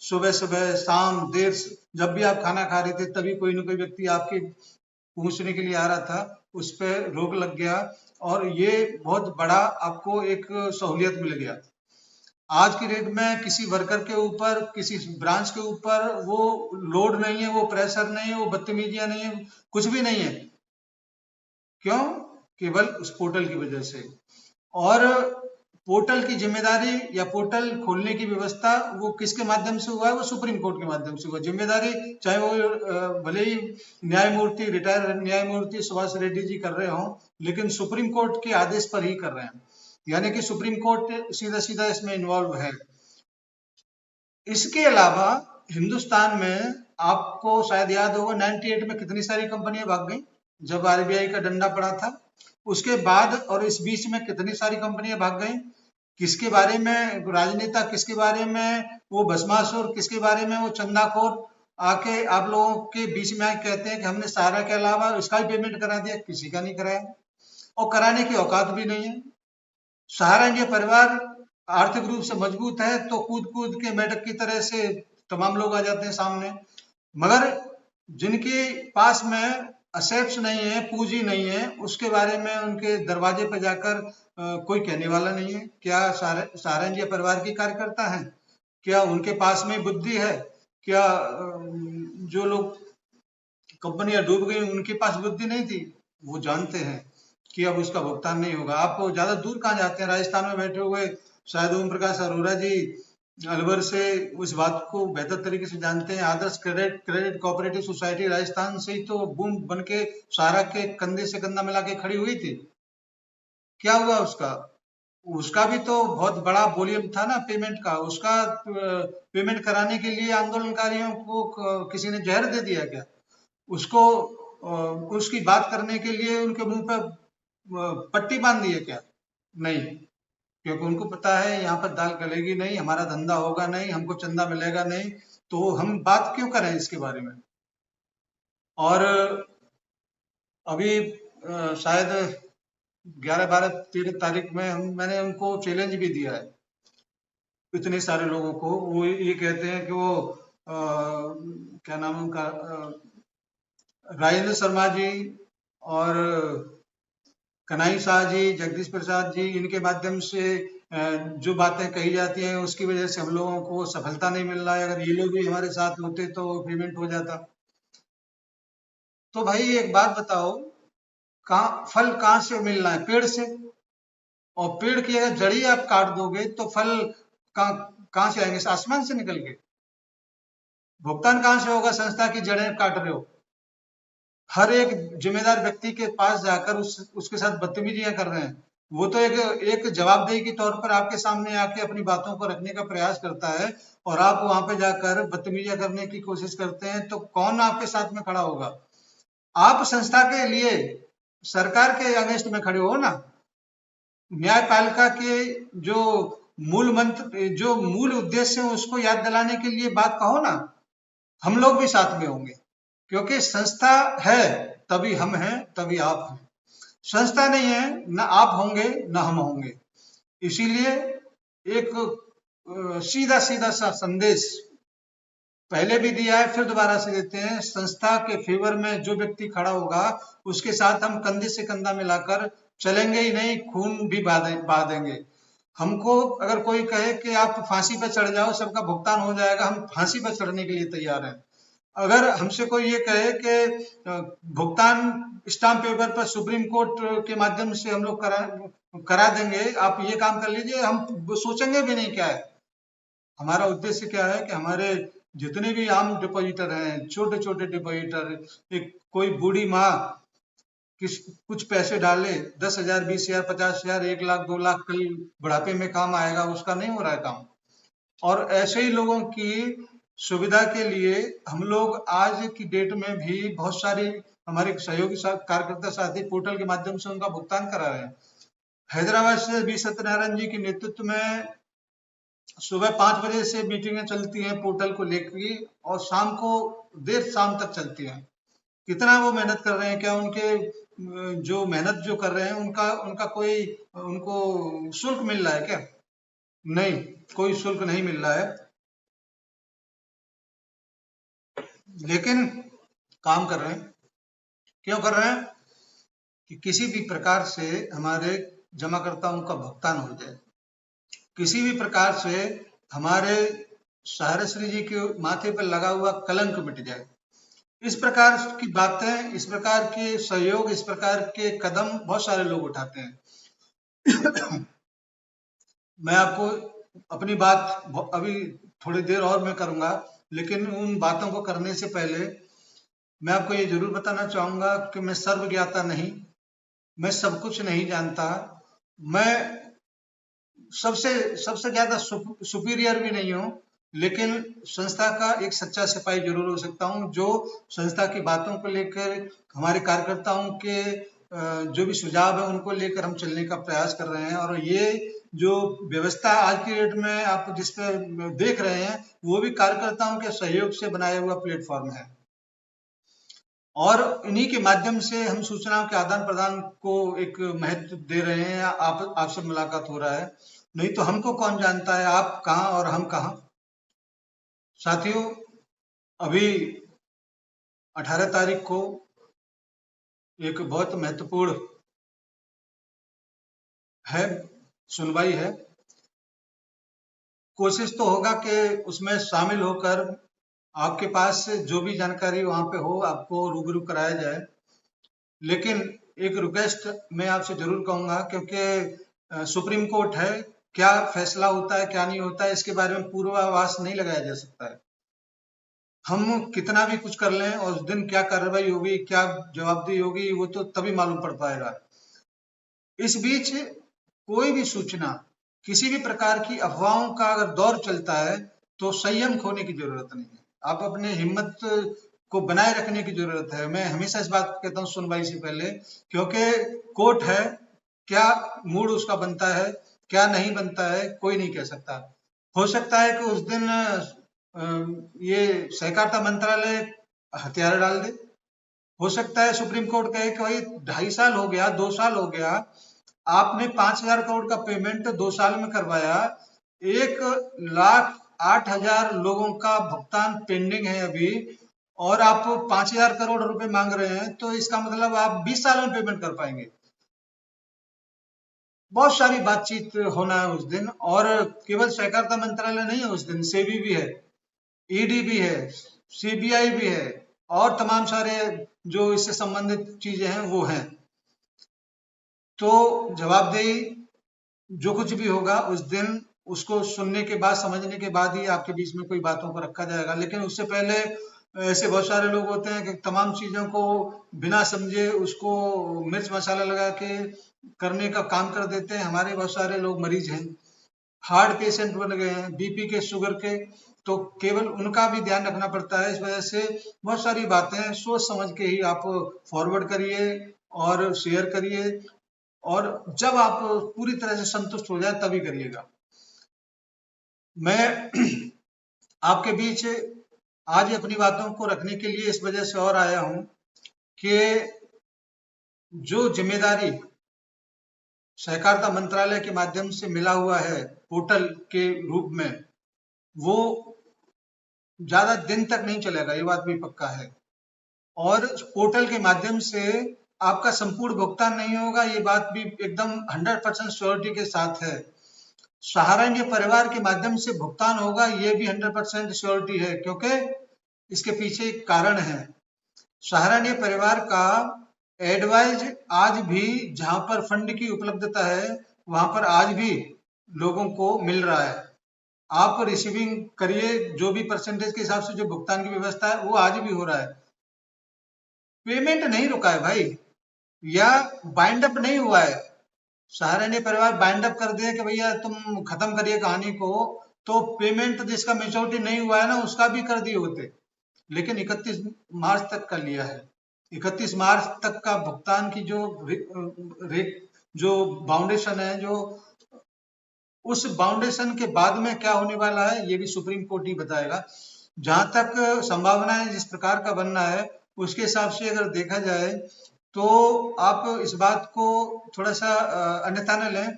सुबह सुबह शाम देर जब भी आप खाना खा रहे थे तभी कोई ना कोई व्यक्ति आपके पूछने के लिए आ रहा था, उस पर रोक लग गया, और ये बहुत बड़ा आपको एक सहूलियत मिल गया। आज की डेट में किसी वर्कर के ऊपर, किसी ब्रांच के ऊपर वो लोड नहीं है, वो प्रेशर नहीं है, वो बदतमीजियां नहीं है, कुछ भी नहीं है। क्यों? केवल उस पोर्टल की वजह से। और पोर्टल की जिम्मेदारी या पोर्टल खोलने की व्यवस्था वो किसके माध्यम से हुआ है? वो सुप्रीम कोर्ट के माध्यम से हुआ। जिम्मेदारी चाहे वो भले ही न्यायमूर्ति, रिटायर्ड न्यायमूर्ति सुभाष रेड्डी जी कर रहे हों, लेकिन सुप्रीम कोर्ट के आदेश पर ही कर रहे हैं, यानी कि सुप्रीम कोर्ट सीधा सीधा इसमें इन्वॉल्व है। इसके अलावा हिंदुस्तान में आपको शायद याद होगा 98 में कितनी सारी कंपनियां भाग गई जब आरबीआई का डंडा पड़ा था। उसके बाद और इस बीच में कितनी सारी कंपनियां भाग गई, किसके बारे में राजनेता, किसके बारे में वो भस्मासुर, किसके बारे में वो चंदाखोर आके आप लोगों के बीच में आके कहते हैं कि हमने सहारा के अलावा इसका भी पेमेंट करा दिया। किसी का नहीं कराया, और कराने की औकात भी नहीं है। सहारा इंडिया परिवार आर्थिक रूप से मजबूत है तो कूद कूद के मेढक की तरह से तमाम लोग आ जाते हैं सामने, मगर जिनके पास में असेट्स नहीं है, पूंजी नहीं है, उसके बारे में उनके दरवाजे पर जाकर कोई कहने वाला नहीं है। क्या सहारा इंडिया परिवार के कार्यकर्ता हैं? क्या उनके पास में बुद्धि है? क्या जो लोग कंपनियां डूब गई उनके पास बुद्धि नहीं थी? वो जानते हैं कि अब उसका भुगतान नहीं होगा। आप ज्यादा दूर कहाँ जाते हैं, राजस्थान में बैठे हुए शायद ओम प्रकाश अरोड़ा जी अलवर से उस बात को बेहतर तरीके से जानते हैं। आदर्श क्रेडिट कोऑपरेटिव सोसाइटी राजस्थान से ही तो बूम बन के सारा के कंधे से कंधा मिला के खड़ी हुई थी। क्या हुआ उसका? उसका भी तो बहुत बड़ा वॉल्यूम था ना पेमेंट का। उसका पेमेंट कराने के लिए आंदोलनकारियों को किसी ने जहर दे दिया क्या? उसको उसकी बात करने के लिए उनके मुंह पर पट्टी बांध दी है क्या? नहीं, क्योंकि उनको पता है यहाँ पर दाल गलेगी नहीं, हमारा धंधा होगा नहीं, हमको चंदा मिलेगा नहीं, तो हम बात क्यों करें इसके बारे में। और अभी शायद 11, 12, 13 तारीख में मैंने उनको चैलेंज भी दिया है इतने सारे लोगों को। वो ये कहते हैं कि वो क्या नाम है उनका, राजेंद्र शर्मा जी और कन्हई शाह जी, जगदीश प्रसाद जी, इनके माध्यम से जो बातें कही जाती हैं उसकी वजह से हम लोगों को सफलता नहीं मिल रहा है। अगर ये लोग भी हमारे साथ होते तो पेमेंट हो जाता। तो भाई एक बात बताओ, फल कहाँ से मिल रहा है? पेड़ से। और पेड़ की अगर जड़ी आप काट दोगे तो फल कहाँ से आएंगे? आसमान से निकल के। भुगतान कहाँ से होगा? संस्था की जड़ें काट रहे हो। हर एक जिम्मेदार व्यक्ति के पास जाकर उसके साथ बदतमीजियां कर रहे हैं। वो तो एक जवाबदेही के तौर पर आपके सामने आके अपनी बातों को रखने का प्रयास करता है और आप वहां पे जाकर बदतमीजियां करने की कोशिश करते हैं, तो कौन आपके साथ में खड़ा होगा? आप संस्था के लिए सरकार के अगेंस्ट में खड़े हो ना। न्यायपालिका के जो मूल मंत्र, जो मूल उद्देश्य है उसको याद दिलाने के लिए बात कहो ना। हम लोग भी साथ में होंगे, क्योंकि संस्था है तभी हम हैं, तभी आप हैं। संस्था नहीं है, ना आप होंगे ना हम होंगे। इसीलिए एक सीधा सीधा सा संदेश पहले भी दिया है, फिर दोबारा से देते हैं। संस्था के फेवर में जो व्यक्ति खड़ा होगा उसके साथ हम कंधे से कंधा मिलाकर चलेंगे ही नहीं, खून भी बहा देंगे। हमको अगर कोई कहे कि आप फांसी पर चढ़ जाओ, सबका भुगतान हो जाएगा, हम फांसी पर चढ़ने के लिए तैयार हैं। अगर हमसे कोई ये कहे कि भुगतान स्टाम्प पेपर पर सुप्रीम कोर्ट के माध्यम से हम लोग करा देंगे, आप ये काम कर लीजिए, हम सोचेंगे भी नहीं क्या है। हमारा उद्देश्य क्या है कि हमारे जितने भी आम डिपॉजिटर हैं, छोटे छोटे डिपॉजिटर, एक कोई बूढ़ी माँ कुछ पैसे डाले, 10,000, 20,000, 50,000, 1 लाख, 2 लाख कल बुढ़ापे में काम आएगा, उसका नहीं हो रहा है काम। और ऐसे ही लोगों की सुविधा के लिए हम लोग आज की डेट में भी बहुत सारी हमारे सहयोगी कार्यकर्ता साथी पोर्टल के माध्यम से उनका भुगतान करा रहे हैं। हैदराबाद से बी सत्यनारायण जी के नेतृत्व में सुबह 5 बजे से मीटिंगें चलती हैं पोर्टल को लेकर, और शाम को देर शाम तक चलती हैं। कितना वो मेहनत कर रहे हैं? क्या उनके जो मेहनत जो कर रहे हैं उनका कोई उनको शुल्क मिल रहा है क्या? नहीं, कोई शुल्क नहीं मिल रहा है, लेकिन काम कर रहे हैं। क्यों कर रहे हैं? कि किसी भी प्रकार से हमारे जमाकर्ताओं का भुगतान हो जाए, किसी भी प्रकार से हमारे सहरश्री जी के माथे पर लगा हुआ कलंक मिट जाए। इस प्रकार की बातें, इस प्रकार के सहयोग, इस प्रकार के कदम बहुत सारे लोग उठाते हैं। मैं आपको अपनी बात अभी थोड़ी देर और मैं करूंगा, लेकिन उन बातों को करने से पहले मैं आपको ये जरूर बताना चाहूंगा कि मैं सर्वज्ञाता नहीं, मैं सब कुछ नहीं जानता, मैं सबसे ज्यादा सुपीरियर भी नहीं हूं, लेकिन संस्था का एक सच्चा सिपाही जरूर हो सकता हूं, जो संस्था की बातों को लेकर, हमारे कार्यकर्ताओं के जो भी सुझाव है उनको लेकर हम चलने का प्रयास कर रहे हैं। और ये जो व्यवस्था आज की डेट में आप जिस पे देख रहे हैं, वो भी कार्यकर्ताओं के सहयोग से बनाया हुआ प्लेटफॉर्म है, और इन्हीं के माध्यम से हम सूचनाओं के आदान प्रदान को एक महत्व दे रहे हैं। आपसे मुलाकात हो रहा है, नहीं तो हमको कौन जानता है आप कहाँ और हम कहाँ। साथियों, अभी 18 तारीख को एक बहुत महत्वपूर्ण है, सुनवाई है। कोशिश तो होगा कि उसमें शामिल होकर आपके पास जो भी जानकारी वहां पे हो आपको रूबरू कराया जाए। लेकिन एक रिक्वेस्ट मैं आपसे जरूर कहूंगा, क्योंकि सुप्रीम कोर्ट है क्या फैसला होता है क्या नहीं होता है इसके बारे में पूर्वाभास नहीं लगाया जा सकता है। हम कितना भी कुछ कर लें और उस दिन क्या कार्रवाई होगी क्या जवाबदेही होगी वो तो तभी मालूम पड़ पाएगा। इस बीच कोई भी सूचना किसी भी प्रकार की अफवाहों का अगर दौर चलता है तो संयम खोने की जरूरत नहीं है। आप अपने हिम्मत को बनाए रखने की जरूरत है। मैं हमेशा इस बात को कहता हूँ सुनवाई से पहले, क्योंकि कोर्ट है, क्या मूड उसका बनता है क्या नहीं बनता है कोई नहीं कह सकता। हो सकता है कि उस दिन ये सहकारिता मंत्रालय हथियार डाल दे। हो सकता है सुप्रीम कोर्ट कहे कि भाई 2.5 साल हो गया 2 साल हो गया, आपने 5,000 करोड़ का पेमेंट 2 साल में करवाया, 1,08,000 लोगों का भुगतान पेंडिंग है अभी और आप 5,000 करोड़ रुपए मांग रहे हैं, तो इसका मतलब आप 20 साल में पेमेंट कर पाएंगे। बहुत सारी बातचीत होना है उस दिन, और केवल सहकारिता मंत्रालय नहीं है उस दिन, सेबी भी है, ईडी भी है, सीबीआई भी है और तमाम सारे जो इससे संबंधित चीजें हैं वो हैं। तो जवाबदेही जो कुछ भी होगा उस दिन उसको सुनने के बाद समझने के बाद ही आपके बीच में कोई बातों को रखा जाएगा। लेकिन उससे पहले ऐसे बहुत सारे लोग होते हैं कि तमाम चीजों को बिना समझे उसको मिर्च मसाला लगा के करने का काम कर देते हैं। हमारे बहुत सारे लोग मरीज हैं, हार्ट पेशेंट बन गए हैं, बीपी के शुगर के, तो केवल उनका भी ध्यान रखना पड़ता है। इस वजह से बहुत सारी बातें सोच समझ के ही आप फॉरवर्ड करिए और शेयर करिए, और जब आप पूरी तरह से संतुष्ट हो जाए तभी करिएगा। मैं आपके बीच आज अपनी बातों को रखने के लिए इस वजह से और आया हूं कि जो जिम्मेदारी सहकारिता मंत्रालय के माध्यम से मिला हुआ है पोर्टल के रूप में, वो ज्यादा दिन तक नहीं चलेगा, ये बात भी पक्का है। और पोर्टल के माध्यम से आपका संपूर्ण भुगतान नहीं होगा, ये बात भी एकदम 100% श्योरिटी के साथ है। सहारा इंडिया परिवार के माध्यम से भुगतान होगा, ये भी 100% श्योरिटी है, क्योंकि इसके पीछे एक कारण है। सहारा इंडिया परिवार का एडवाइज आज भी जहां पर फंड की उपलब्धता है वहां पर आज भी लोगों को मिल रहा है। आप रिसीविंग करिए, जो भी परसेंटेज के हिसाब से जो भुगतान की व्यवस्था है वो आज भी हो रहा है। पेमेंट नहीं रुका है भाई, या बाइंड अप नहीं हुआ है। सहारा इंडिया परिवार बाइंड अप कर दे कि भैया तुम खत्म करिए कहानी को, तो पेमेंट जिसका मेच्योरिटी नहीं हुआ है ना उसका भी कर दिए होते, लेकिन 31 मार्च तक का लिया है। 31 मार्च तक का भुगतान की जो बाउंडेशन है, जो उस बाउंडेशन के बाद में क्या होने वाला है ये भी सुप्रीम कोर्ट ही बताएगा। जहां तक संभावनाएं जिस प्रकार का बनना है उसके हिसाब से अगर देखा जाए तो आप इस बात को थोड़ा सा अन्यथा न लें।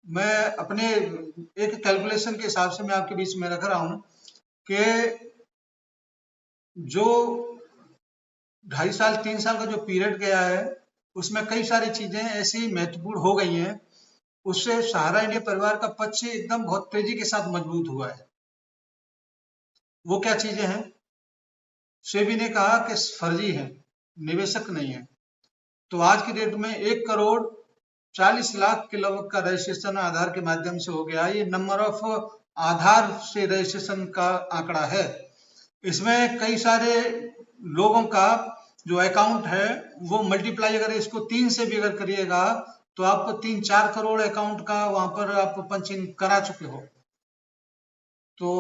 मैं अपने एक कैलकुलेशन के हिसाब से मैं आपके बीच में रख रहा हूं कि जो 2.5 साल 3 साल का जो पीरियड गया है उसमें कई सारी चीजें ऐसी महत्वपूर्ण हो गई हैं, उससे सहारा इंडिया परिवार का पक्ष एकदम बहुत तेजी के साथ मजबूत हुआ है। वो क्या चीजें हैं? सेबी ने कहा कि फर्जी है, निवेशक नहीं है, तो आज की डेट में 1,40,00,000 के लगभग का रजिस्ट्रेशन आधार के माध्यम से हो गया। ये नंबर ऑफ आधार से रजिस्ट्रेशन का आंकड़ा है। इसमें कई सारे लोगों का जो अकाउंट है वो मल्टीप्लाई अगर इसको 3 से भी अगर करिएगा तो आपको 3-4 करोड़ अकाउंट का वहां पर आप पंचिंग करा चुके हो। तो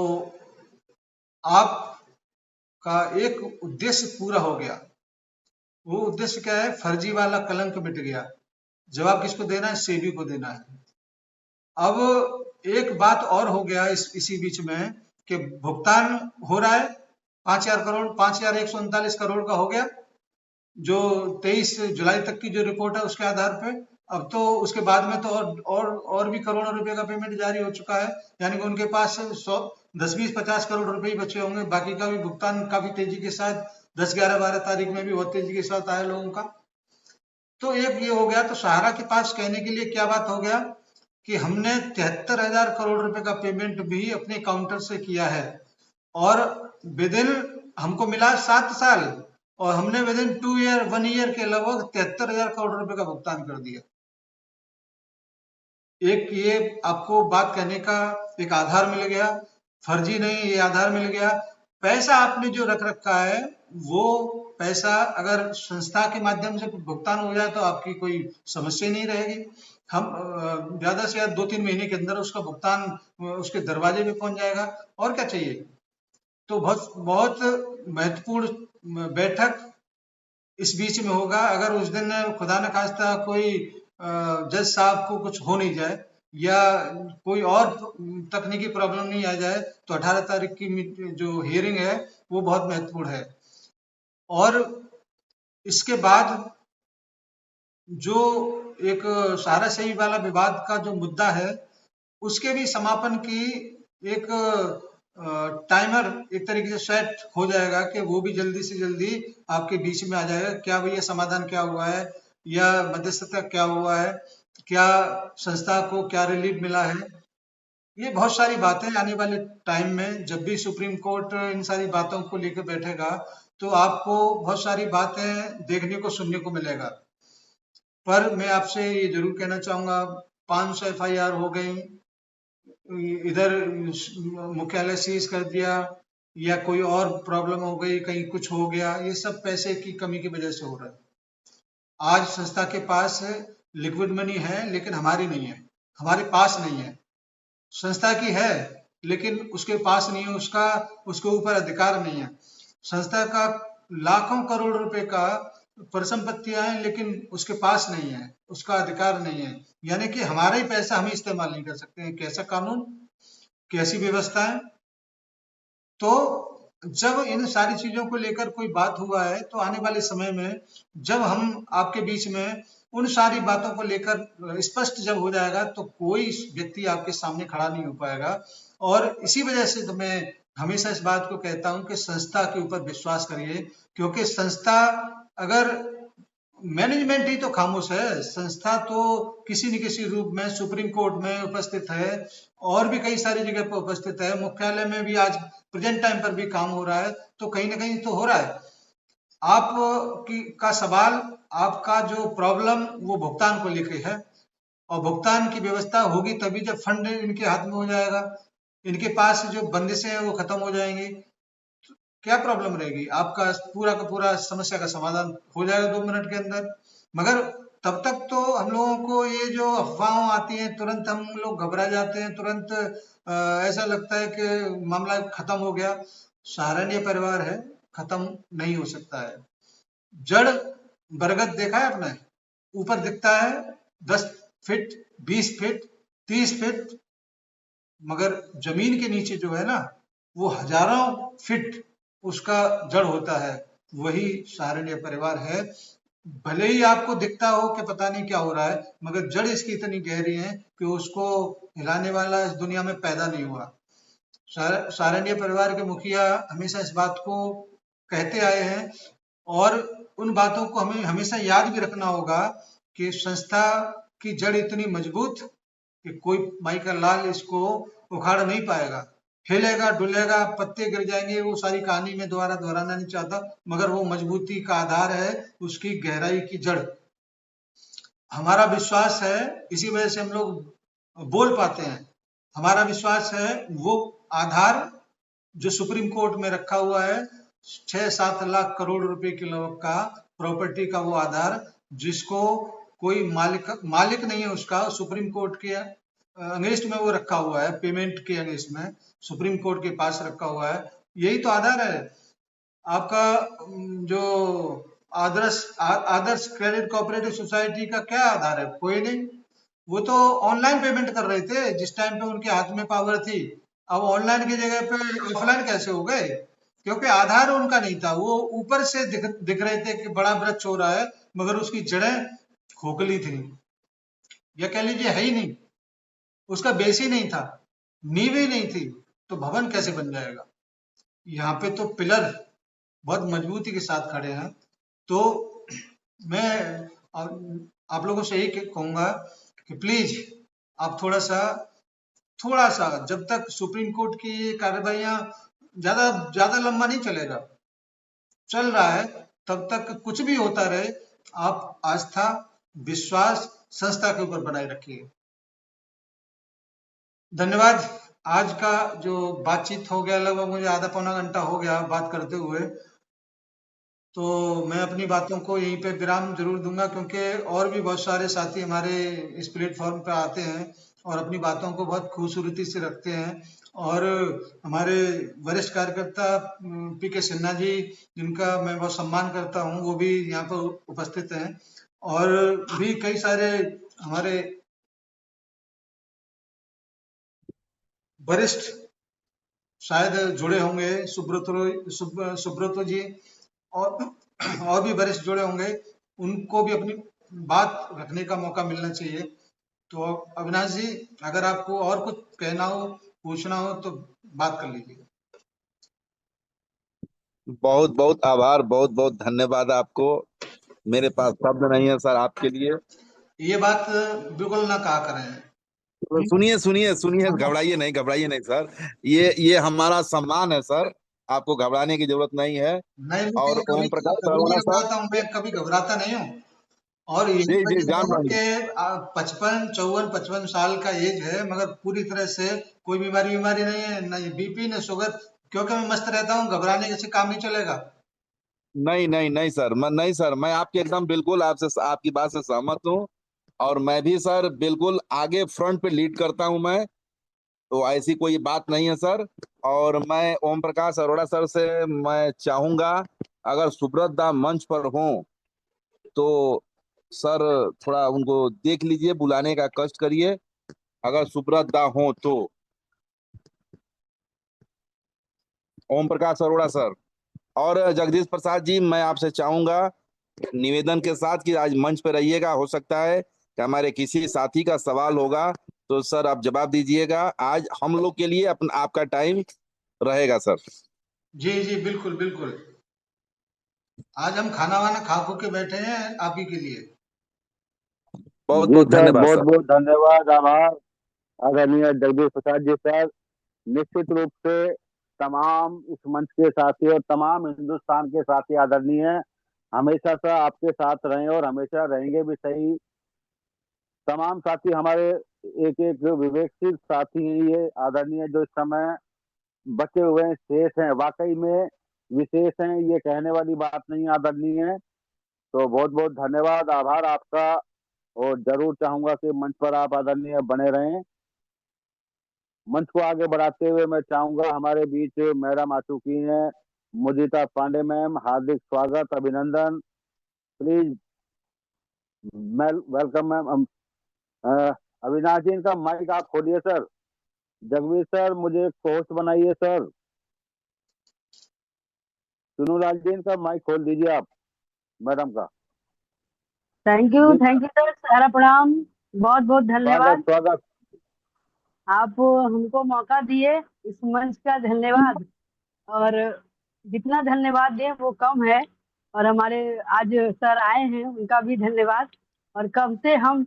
आपका एक उद्देश्य पूरा हो गया। वो उद्देश्य क्या है? फर्जी वाला कलंक मिट गया। जवाब किसको देना है? सेबी को देना है। अब एक बात और हो गया इसी बीच में कि भुगतान हो रहा है 5,000 करोड़, 5,139 करोड़ का हो गया, जो 23 जुलाई तक की जो रिपोर्ट है उसके आधार पे। अब तो उसके बाद में तो और भी करोड़ों रुपए का पेमेंट जारी हो चुका है, यानी कि उनके पास 10-20-50 करोड़ रुपए ही बचे होंगे। बाकी का भी भुगतान काफी तेजी के साथ 10, 11, 12 तारीख में भी बहुत तेजी के साथ आया लोगों का। तो एक ये हो गया। तो सहारा के पास कहने के लिए क्या बात हो गया कि हमने 73,000 करोड़ रुपए का पेमेंट भी अपने काउंटर से किया है, और विद इन हमको मिला 7 साल, और हमने विद इन 1 ईयर के लगभग 73,000 करोड़ रुपए का भुगतान कर दिया। एक ये आपको बात कहने का एक आधार मिल गया, फर्जी नहीं ये आधार मिल गया। पैसा आपने जो रख रखा है वो पैसा अगर संस्था के माध्यम से भुगतान हो जाए तो आपकी कोई समस्या नहीं रहेगी। हम ज्यादा से ज्यादा 2-3 महीने के अंदर उसका भुगतान उसके दरवाजे पे पहुंच जाएगा, और क्या चाहिए। तो बहुत बहुत महत्वपूर्ण बैठक इस बीच में होगा। अगर उस दिन खुदा न खास्ता कोई जज साहब को कुछ हो नहीं जाए या कोई और तकनीकी प्रॉब्लम नहीं आ जाए तो 18 तारीख की जो हियरिंग है वो बहुत महत्वपूर्ण है। और इसके बाद जो एक सहारा सही वाला विवाद का जो मुद्दा है उसके भी समापन की एक टाइमर एक तरीके से सेट हो जाएगा कि वो भी जल्दी से जल्दी आपके बीच में आ जाएगा। क्या भैया समाधान क्या हुआ है या मध्यस्थता क्या हुआ है, क्या संस्था को क्या रिलीफ मिला है। ये बहुत सारी बातें आने वाले टाइम में जब भी सुप्रीम कोर्ट इन सारी बातों को लेकर बैठेगा तो आपको बहुत सारी बातें देखने को सुनने को मिलेगा। पर मैं आपसे ये जरूर कहना चाहूंगा 500 FIR हो गई, इधर मुख्यालय सीज कर दिया या कोई और प्रॉब्लम हो गई, कहीं कुछ हो गया, ये सब पैसे की कमी की वजह से हो रहा है। आज संस्था के पास लिक्विड मनी है लेकिन हमारी नहीं है, हमारे पास नहीं है। संस्था की है लेकिन उसके पास नहीं है, उसका उसके ऊपर अधिकार नहीं है। संस्था का लाखों करोड़ रुपए का परिसंपत्तियां हैं लेकिन उसके पास नहीं है, उसका अधिकार नहीं है। यानी कि हमारा ही पैसा हम इस्तेमाल नहीं कर सकते हैं। कैसा कानून, कैसी व्यवस्था है। तो जब इन सारी चीजों को लेकर कोई बात हुआ है तो आने वाले समय में जब हम आपके बीच में उन सारी बातों को लेकर स्पष्ट जब हो जाएगा तो कोई व्यक्ति आपके सामने खड़ा नहीं हो पाएगा। और इसी वजह से तो मैं हमेशा इस बात को कहता हूं कि संस्था के ऊपर विश्वास करिए, क्योंकि संस्था अगर मैनेजमेंट ही तो खामोश है, संस्था तो किसी न किसी रूप में सुप्रीम कोर्ट में उपस्थित है और भी कई सारी जगह पर उपस्थित है। मुख्यालय में भी आज प्रेजेंट टाइम पर भी काम हो रहा है, तो कहीं ना कहीं तो हो रहा है। आप का सवाल, आपका जो प्रॉब्लम वो भुगतान को लेकर है, और भुगतान की व्यवस्था होगी तभी जब फंड इनके हाथ में हो जाएगा, इनके पास जो बंदिशें हैं वो खत्म हो जाएंगी। क्या प्रॉब्लम रहेगी, आपका पूरा का पूरा समस्या का समाधान हो जाएगा 2 मिनट के अंदर। मगर तब तक तो हम लोगों को ये जो अफवाहें आती हैं तुरंत हम लोग घबरा जाते हैं, तुरंत ऐसा लगता है कि मामला खत्म हो गया। सहारनीय परिवार है, खत्म नहीं हो सकता है। जड़ बरगद देखा है आपने, ऊपर दिखता है 10 फीट 20 फीट 30 फीट, मगर जमीन के नीचे जो है ना वो हजारों फीट उसका जड़ होता है। वही सहारनीय परिवार है। भले ही आपको दिखता हो कि पता नहीं क्या हो रहा है, मगर जड़ इसकी इतनी गहरी है कि उसको हिलाने वाला इस दुनिया में पैदा नहीं हुआ। सहारनीय परिवार के मुखिया हमेशा इस बात को कहते आए हैं और उन बातों को हमें हमेशा याद भी रखना होगा कि संस्था की जड़ इतनी मजबूत कि कोई माई का लाल इसको उखाड़ नहीं पाएगा। हिलेगा डुलेगा, पत्ते गिर जाएंगे, वो सारी कहानी में दोबारा दोहराना नहीं चाहता, मगर वो मजबूती का आधार है उसकी गहराई की जड़। हमारा विश्वास है, इसी वजह से हम लोग बोल पाते हैं। हमारा विश्वास है वो आधार जो सुप्रीम कोर्ट में रखा हुआ है, 6-7 लाख करोड़ रुपए के का प्रॉपर्टी का वो आधार, जिसको कोई मालिक नहीं है उसका, सुप्रीम कोर्ट के अगेंस्ट में वो रखा हुआ है, पेमेंट के अगेंस्ट में सुप्रीम कोर्ट के पास रखा हुआ है। यही तो आधार है आपका। जो आदर्श क्रेडिट कोऑपरेटिव सोसाइटी का क्या आधार है? कोई नहीं। वो तो ऑनलाइन पेमेंट कर रहे थे जिस टाइम पे उनके हाथ में पावर थी। अब ऑनलाइन की जगह पे ऑफलाइन कैसे हो गए? क्योंकि आधार उनका नहीं था। वो ऊपर से दिख रहे थे कि बड़ा वृक्ष हो रहा है, मगर उसकी जड़ें खोखली थी, या कह लीजिए है ही नहीं, उसका बेस ही नहीं था, नींव ही नहीं थी, तो भवन कैसे बन जाएगा? यहाँ पे तो पिलर बहुत मजबूती के साथ खड़े हैं। तो मैं आप लोगों से यही कहूंगा कि प्लीज आप थोड़ा सा जब तक सुप्रीम कोर्ट की ये कार्रवाइयां ज्यादा लंबा नहीं चलेगा, चल रहा है, तब तक कुछ भी होता रहे, आप आस्था विश्वास संस्था के ऊपर बनाए रखिए। धन्यवाद। आज का जो बातचीत हो गया, लगभग मुझे आधा पौना घंटा हो गया बात करते हुए, तो मैं अपनी बातों को यहीं पे विराम जरूर दूंगा, क्योंकि और भी बहुत सारे साथी हमारे इस प्लेटफॉर्म पे आते हैं और अपनी बातों को बहुत खूबसूरती से रखते हैं। और हमारे वरिष्ठ कार्यकर्ता पी के सिन्हा जी, जिनका मैं बहुत सम्मान करता हूं, वो भी यहाँ पर उपस्थित हैं। और भी कई सारे हमारे वरिष्ठ शायद जुड़े होंगे, सुब्रतो जी, और भी वरिष्ठ जुड़े होंगे, उनको भी अपनी बात रखने का मौका मिलना चाहिए। तो अविनाश जी, अगर आपको और कुछ कहना हो, पूछना हो, तो बात कर लीजिए। बहुत बहुत आभार, बहुत बहुत धन्यवाद आपको। मेरे पास शब्द नहीं है सर आपके लिए। ये बात बिल्कुल ना कहा करें। तो सुनिए सुनिए सुनिए, घबराइए नहीं, घबराइए नहीं सर। ये हमारा सम्मान है सर, आपको घबराने की जरूरत नहीं है। नहीं, और मैं कभी ओम प्रकाश कभी नहीं अरोड़ा सर, घबराता हूँ, मैं कभी घबराता नहीं हूँ। और यही जी जी वजह जान है रहे हैं। कि 55 साल का एज है, मगर पूरी तरह से कोई बीमारी बीमारी नहीं है, न बीपी न शुगर, क्योंकि मैं मस्त रहता हूँ। घबराने से काम नहीं चलेगा। नहीं नहीं नहीं सर, मैं आपके एकदम बिल्कुल आपसे आपकी बात से सहमत हूँ। और मैं भी सर बिल्कुल आगे फ्रंट पे लीड करता हूँ मैं। तो ऐसी कोई बात नहीं है सर। और मैं ओम प्रकाश अरोड़ा सर से मैं चाहूंगा, अगर सुब्रत दा मंच पर हो तो सर थोड़ा उनको देख लीजिए, बुलाने का कष्ट करिए, अगर सुब्रत दा हो तो। ओम प्रकाश अरोड़ा सर और जगदीश प्रसाद जी, मैं आपसे चाहूंगा निवेदन के साथ कि आज मंच पे रहिएगा। हो सकता है कि हमारे किसी साथी का सवाल होगा, तो सर आप जवाब दीजिएगा। आज हम लोग के लिए अपना आपका टाइम रहेगा सर। जी जी, बिल्कुल बिल्कुल। आज हम खाना वाना खा खो के बैठे हैं आप ही के लिए। बहुत जी बहुत सर, धन्यवाद बहुत सर। बहुत धन्यवाद, आभार आदरणीय जगदीश प्रसाद जी सर। निश्चित रूप से तमाम इस मंच के साथी और तमाम हिंदुस्तान के साथी आदरणीय हमेशा से आपके साथ रहे और हमेशा रहेंगे भी सही। तमाम साथी हमारे एक एक विवेकशील साथी हैं ये आदरणीय, जो इस समय बचे हुए हैं, शेष हैं, वाकई में विशेष हैं, ये कहने वाली बात नहीं आदरणीय है। तो बहुत बहुत धन्यवाद, आभार आपका। और जरूर चाहूंगा कि मंच पर आप आदरणीय बने रहें। मंच को आगे बढ़ाते हुए मैं चाहूंगा, हमारे बीच मैडम आ चुकी हैं, मुदिता पांडे मैम, हार्दिक स्वागत, अभिनंदन। Please welcome ma'am. अ, अविनाश जी, इनका माइक आप खोलिए सर। जगवीर सर, मुझे होस्ट बनाइए सर। सुनूलाल जी, इनका माइक खोल दीजिए आप, मैडम का। जी थैंक यू सर, सारा प्रणाम। बहुत बहुत स्वागत धन्यवाद। स्वागत। आप हमको मौका दिए, इस मंच का धन्यवाद। और जितना धन्यवाद दें वो कम है। और हमारे आज सर आए हैं, उनका भी धन्यवाद। और कब से हम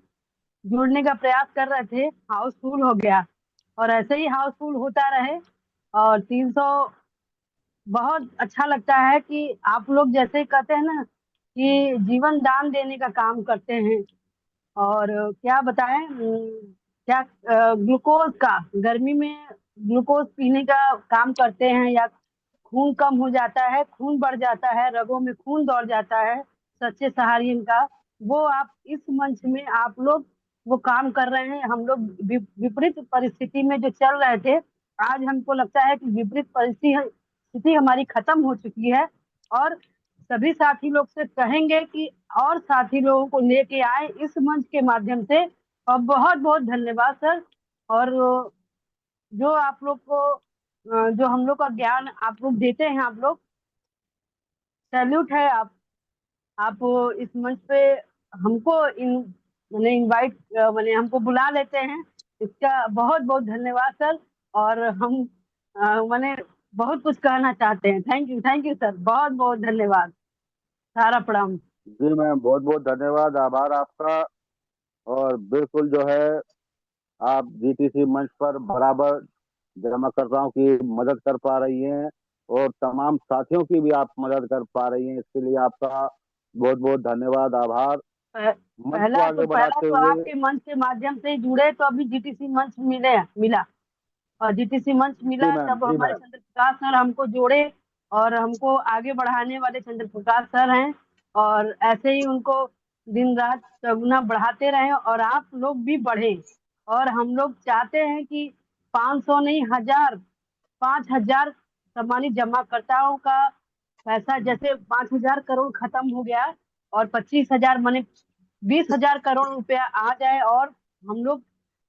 जुड़ने का प्रयास कर रहे थे, हाउसफुल हो गया। और ऐसे ही हाउसफुल होता रहे। और 300 बहुत अच्छा लगता है कि आप लोग जैसे कहते हैं ना कि जीवन दान देने का काम करते हैं। और क्या बताएं, क्या ग्लूकोज का, गर्मी में ग्लूकोज पीने का काम करते हैं, या खून कम हो जाता है, खून बढ़ जाता है, रगों में खून दौड़ जाता है, सच्चे सहारियन का। वो आप इस मंच में आप लोग वो काम कर रहे हैं। हम लोग विपरीत परिस्थिति में जो चल रहे थे, आज हमको लगता है कि विपरीत परिस्थिति स्थिति हमारी खत्म हो चुकी है। और सभी साथी लोग से कहेंगे कि और साथी लोगों को लेके आए इस मंच के माध्यम से। और बहुत बहुत धन्यवाद सर। और जो आप लोग को जो हम लोग का ज्ञान आप लोग देते हैं, आप लोग सैल्यूट है। आप इस मंच पे हमको इन मैंने इनवाइट मैंने हमको बुला लेते हैं, इसका बहुत बहुत धन्यवाद सर। और हम मैंने बहुत कुछ कहना चाहते हैं। थैंक यू सर, बहुत बहुत धन्यवाद, सारा प्रणाम। जी मैम, बहुत बहुत धन्यवाद, आभार आपका। और बिल्कुल जो है, आप जीटीसी मंच पर बराबर जमाकर्ताओं की मदद कर पा रही हैं और तमाम साथियों की भी आप मदद कर पा रही हैं, इसके लिए आपका बहुत बहुत धन्यवाद, आभार। मंच पहला को आगे बढ़ाते तो हुए आपके मंच के माध्यम से ही जुड़े, तो अभी जीटीसी मंच मिला, और जीटीसी मंच जी मिला मैम, तब जी हमारे मैम। चंद्र प्रकाश सर हमको जोड़े, और हमको आगे बढ़ाने वाले चंद्र प्रकाश सर हैं। और ऐसे ही उनको दिन रात चौगुना बढ़ाते रहें, और आप लोग भी बढ़े। और हम लोग चाहते हैं कि 500 नहीं, 1000, 5000 सम्मानित जमाकर्ताओं का पैसा, जैसे 5000 करोड़ खत्म हो गया, और 25,000 माने 20,000 करोड़ रुपया आ जाए, और हम लोग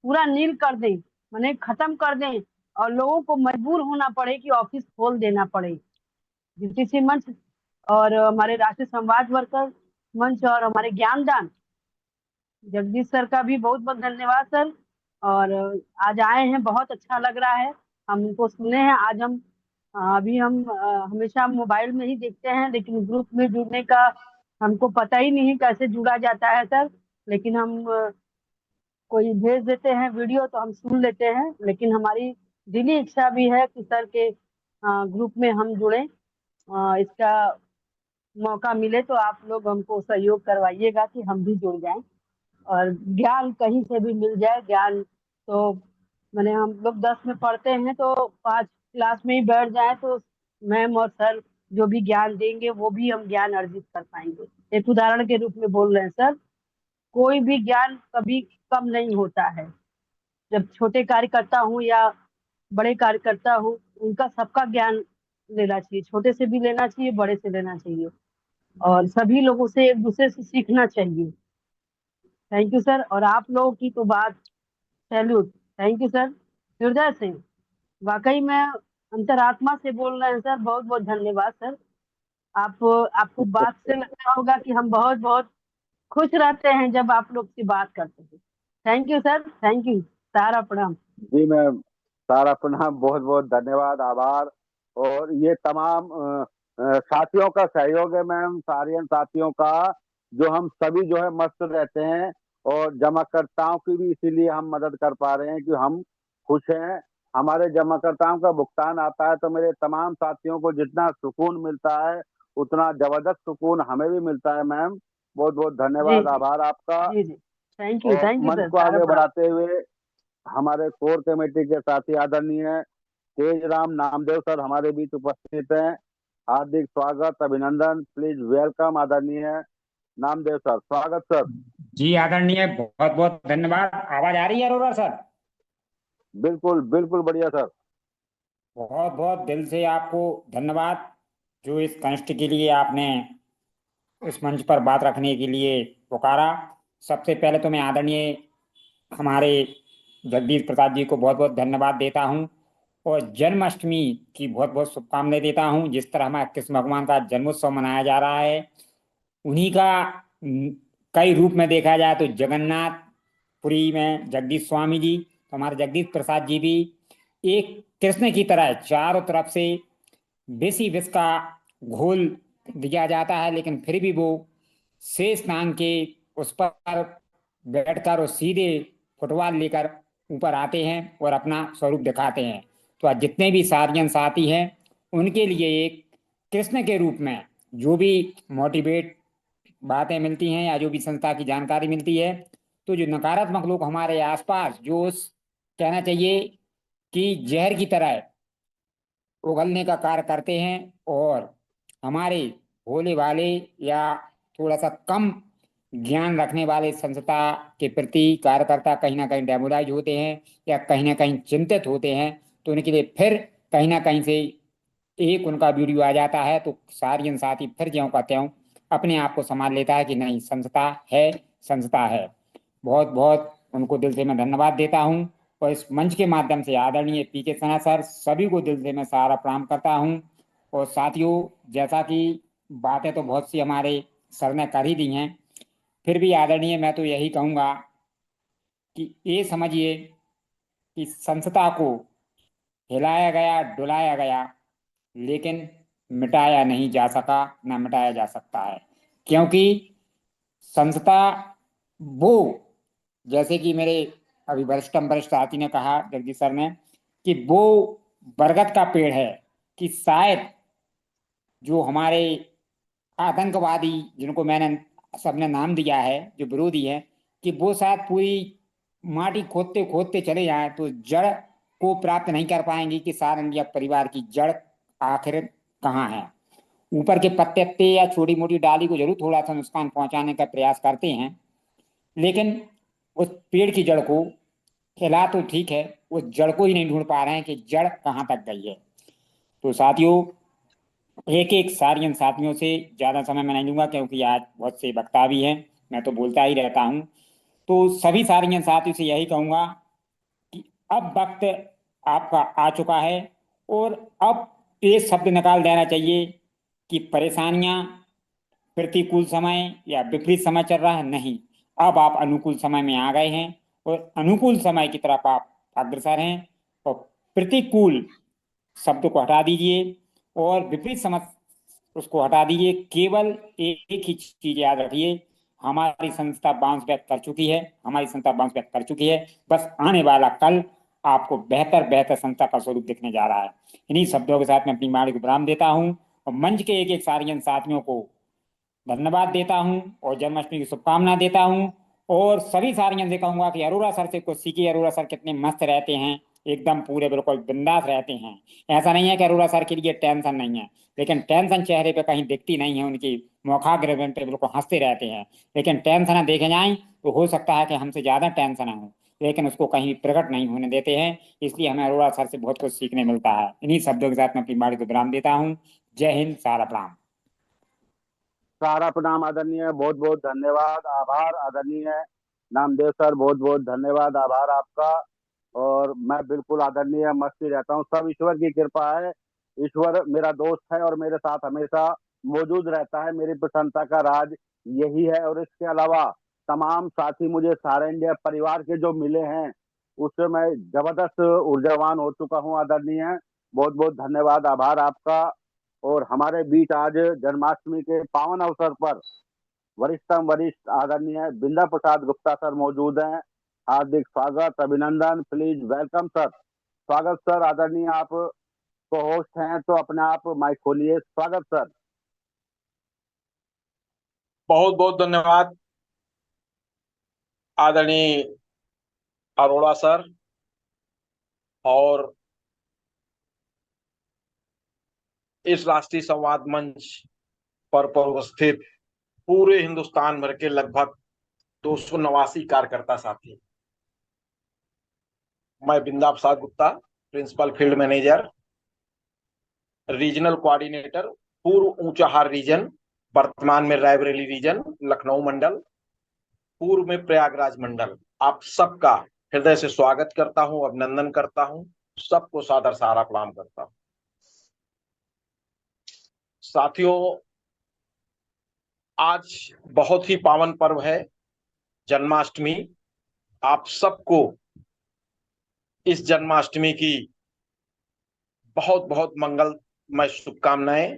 पूरा नील कर दें, माने खत्म कर दें, और लोगों को मजबूर होना पड़े कि ऑफिस खोल देना पड़े। जीटीसी मंच और हमारे राष्ट्रीय संवाद वर्कर मंच और हमारे ज्ञानदान जगदीश सर का भी बहुत बहुत धन्यवाद सर। और आज आए हैं, बहुत अच्छा लग रहा है, हम उनको सुने हैं। आज हम अभी हम हमेशा मोबाइल में ही देखते हैं, लेकिन ग्रुप में जुड़ने का हमको पता ही नहीं कैसे जुड़ा जाता है सर। लेकिन हम कोई भेज देते हैं वीडियो तो हम सुन लेते हैं, लेकिन हमारी दिली इच्छा भी है कि सर के ग्रुप में हम जुड़ें। इसका मौका मिले तो आप लोग हमको सहयोग करवाइएगा कि हम भी जुड़ जाएं, और ज्ञान कहीं से भी मिल जाए। ज्ञान तो मैंने हम लोग 10 में पढ़ते हैं, तो 5 क्लास में ही बैठ जाए तो मैम और सर जो भी ज्ञान देंगे वो भी हम ज्ञान अर्जित कर पाएंगे। एक उदाहरण के रूप में बोल रहे हैं सर, कोई भी ज्ञान कभी कम नहीं होता है। जब छोटे कार्यकर्ता हूँ या बड़े कार्यकर्ता हूँ, उनका सबका ज्ञान लेना चाहिए, छोटे से भी लेना चाहिए, बड़े से लेना चाहिए, और सभी लोगों से एक दूसरे से सीखना चाहिए। Thank you sir. और आप लोगों की तो बात, सैल्यूट, थैंक यू सर, हृदय से, वाकई में अंतरात्मा से बोल रहे हैं सर, बहुत बहुत धन्यवाद सर। आपको बात से लगता होगा कि हम बहुत बहुत खुश रहते हैं जब आप लोग से बात करते हैं। Thank you sir, thank you, सारा प्रणाम। जी मैम, सारा प्रणाम, बहुत बहुत धन्यवाद, आभार। और ये तमाम साथियों का सहयोग है मैम, सारियन साथियों का, जो हम सभी जो है मस्त रहते हैं। और जमाकर्ताओं की भी इसीलिए हम मदद कर पा रहे हैं कि हम खुश हैं। हमारे जमाकर्ताओं का भुगतान आता है तो मेरे तमाम साथियों को जितना सुकून मिलता है, उतना जबरदस्त सुकून हमें भी मिलता है मैम। बहुत बहुत जी धन्यवाद, जी आभार आपका। जी जी, और थैंक यू मंच सर, को सारा आगे प्रणाम। बढ़ाते हुए हमारे कोर कमेटी के साथी आदरणीय तेजराम नामदेव सर हमारे बीच उपस्थित हैं। हार्दिक स्वागत, अभिनंदन, प्लीज वेलकम आदरणीय नामदेव सर, स्वागत सर। जी आदरणीय, बहुत बहुत धन्यवाद। आवाज आ रही है अरोरा सर? बिल्कुल बिल्कुल बढ़िया सर। बहुत बहुत दिल से आपको धन्यवाद, जो इस कनिष्ठ के लिए आपने इस मंच पर बात रखने के लिए पुकारा। सबसे पहले तो मैं आदरणीय हमारे जगदीश प्रसाद जी को बहुत बहुत धन्यवाद देता हूँ, और जन्माष्टमी की बहुत बहुत शुभकामनाएं देता हूँ। जिस तरह हमारे कृष्ण भगवान का जन्मोत्सव मनाया जा रहा है, उन्हीं का कई रूप में देखा जाए तो जगन्नाथपुरी में जगदीश स्वामी जी, तो हमारे जगदीश प्रसाद जी भी एक कृष्ण की तरह चारों तरफ से विष ही विष का घोल दिया जाता है, लेकिन फिर भी वो शेष नाग के उस पर बैठकर और सीधे फुटबॉल लेकर ऊपर आते हैं और अपना स्वरूप दिखाते हैं। तो आज जितने भी सारियन साथी हैं, उनके लिए एक कृष्ण के रूप में जो भी मोटिवेट बातें मिलती हैं या जो भी संस्था की जानकारी मिलती है, तो जो नकारात्मक लोग हमारे आसपास जो कहना चाहिए कि जहर की तरह उगलने का कार्य करते हैं, और हमारे भोले वाले या थोड़ा सा कम ज्ञान रखने वाले संस्था के प्रति कार्यकर्ता कहीं ना कहीं डेमोराइज होते हैं या कहीं ना कहीं चिंतित होते हैं, तो उनके लिए फिर कहीं ना कहीं से एक उनका वीडियो आ जाता है तो सारियन साथी फिर ज्यों का त्यों अपने आप को संभाल लेता है कि नहीं, संस्था है, संस्था है। बहुत बहुत उनको दिल से मैं धन्यवाद देता हूँ। और इस मंच के माध्यम से आदरणीय पीके सिन्हा सर सभी को दिल से मैं सारा प्रणाम करता हूँ। और साथियों, जैसा कि बातें तो बहुत सी हमारे सर ने कर ही दी हैं, फिर भी आदरणीय मैं तो यही कहूँगा कि ये समझिए कि संस्था को हिलाया गया, डुलाया गया, लेकिन मिटाया नहीं जा सका, ना मिटाया जा सकता है। क्योंकि संस्था वो, जैसे कि मेरे अभी वरिष्ठतम वरिष्ठ साथी ने कहा, जगदीश सर ने, कि वो बरगद का पेड़ है, कि शायद जो हमारे आतंकवादी जिनको मैंने सबने नाम दिया है जो विरोधी है, कि वो शायद पूरी माटी खोदते खोदते चले जाए तो जड़ को प्राप्त नहीं कर पाएंगे कि सार इंडिया परिवार की जड़ आखिर कहाँ है। ऊपर के पत्ते पत्ते या छोटी मोटी डाली को जरूर थोड़ा सा नुकसान पहुंचाने का प्रयास करते हैं, लेकिन उस पेड़ की जड़ को हिला तो ठीक है, उस जड़ को ही नहीं ढूंढ पा रहे हैं कि जड़ कहाँ तक गई है। तो साथियों, एक एक सारियन साथियों से ज्यादा समय मैं नहीं लूंगा क्योंकि आज बहुत से वक्ता भी हैं, मैं तो बोलता ही रहता हूँ। तो सभी सारियन साथियों से यही कहूंगा कि अब वक्त आपका आ चुका है और अब ये शब्द निकाल देना चाहिए कि परेशानियां प्रतिकूल समय या विपरीत समय चल रहा है, नहीं, अब आप अनुकूल समय में आ गए हैं और अनुकूल समय की तरफ आप अग्रसर हैं। और प्रतिकूल शब्द को हटा दीजिए और विपरीत समझ उसको हटा दीजिए। केवल एक ही चीज याद रखिए, हमारी संस्था बाउंस बैक कर चुकी है, हमारी संस्था बाउंस बैक कर चुकी है। बस आने वाला कल आपको बेहतर बेहतर संस्था का स्वरूप दिखने जा रहा है। इन्हीं शब्दों के साथ मैं अपनी वाणी को विराम देता हूँ और मंच के एक एक सारियन साथियों को धन्यवाद देता हूँ और जन्माष्टमी की शुभकामना देता हूँ। और सभी सारियन से कहूंगा कि अरोरा सर से कुछ सीखिए। अरोरा सर कितने मस्त रहते हैं, एकदम पूरे बिल्कुल बिंदास रहते हैं। ऐसा नहीं है कि अरोरा सर के लिए टेंशन नहीं है, लेकिन टेंशन चेहरे पे कहीं दिखती नहीं है उनकी, मुखाग्र पे बिल्कुल हंसते रहते हैं। लेकिन टेंशन देखे जाए तो हो सकता है कि हमसे ज्यादा टेंशन हो, लेकिन उसको कहीं प्रकट नहीं होने देते हैं। इसलिए हमें अरोरा सर से बहुत कुछ सीखने मिलता है। इन्हीं शब्दों के साथ मैं अपनी बाणी को विराम देता हूँ। जय हिंद, सारा प्रणाम। सारा प्रणाम आदरणीय, बहुत बहुत धन्यवाद, आभार आदरणीय नामदेव सर, बहुत बहुत धन्यवाद, आभार आपका। और मैं बिल्कुल आदरणीय मस्ती रहता हूँ, सब ईश्वर की कृपा है। ईश्वर मेरा दोस्त है और मेरे साथ हमेशा मौजूद रहता है, मेरी प्रसन्नता का राज यही है। और इसके अलावा तमाम साथी मुझे सारे इंडिया परिवार के जो मिले हैं, उससे मैं जबरदस्त ऊर्जावान हो चुका हूँ आदरणीय। बहुत बहुत धन्यवाद, आभार आपका। और हमारे बीच आज जन्माष्टमी के पावन अवसर पर वरिष्ठतम वरिष्ठ आदरणीय बिंदा प्रसाद गुप्ता सर मौजूद हैं। हार्दिक स्वागत, अभिनंदन, प्लीज वेलकम सर। स्वागत सर, आदरणीय आप को होस्ट हैं तो अपने आप माइक खोलिए। स्वागत सर। बहुत बहुत धन्यवाद आदरणीय अरोड़ा सर और इस राष्ट्रीय संवाद मंच पर उपस्थित पूरे हिंदुस्तान भर के लगभग 289 कार्यकर्ता साथी। मैं Binda Prasad Gupta, principal field manager, regional coordinator, पूर्व ऊंचाहार रीजन, वर्तमान में रायबरेली रीजन, लखनऊ मंडल, पूर्व में प्रयागराज मंडल, आप सबका हृदय से स्वागत करता हूं, अभिनंदन करता हूं, सबको सादर सहारा प्रणाम करता हूं। साथियों, आज बहुत ही पावन पर्व है जन्माष्टमी। आप सबको इस जन्माष्टमी की बहुत बहुत मंगलमय शुभकामनाएं।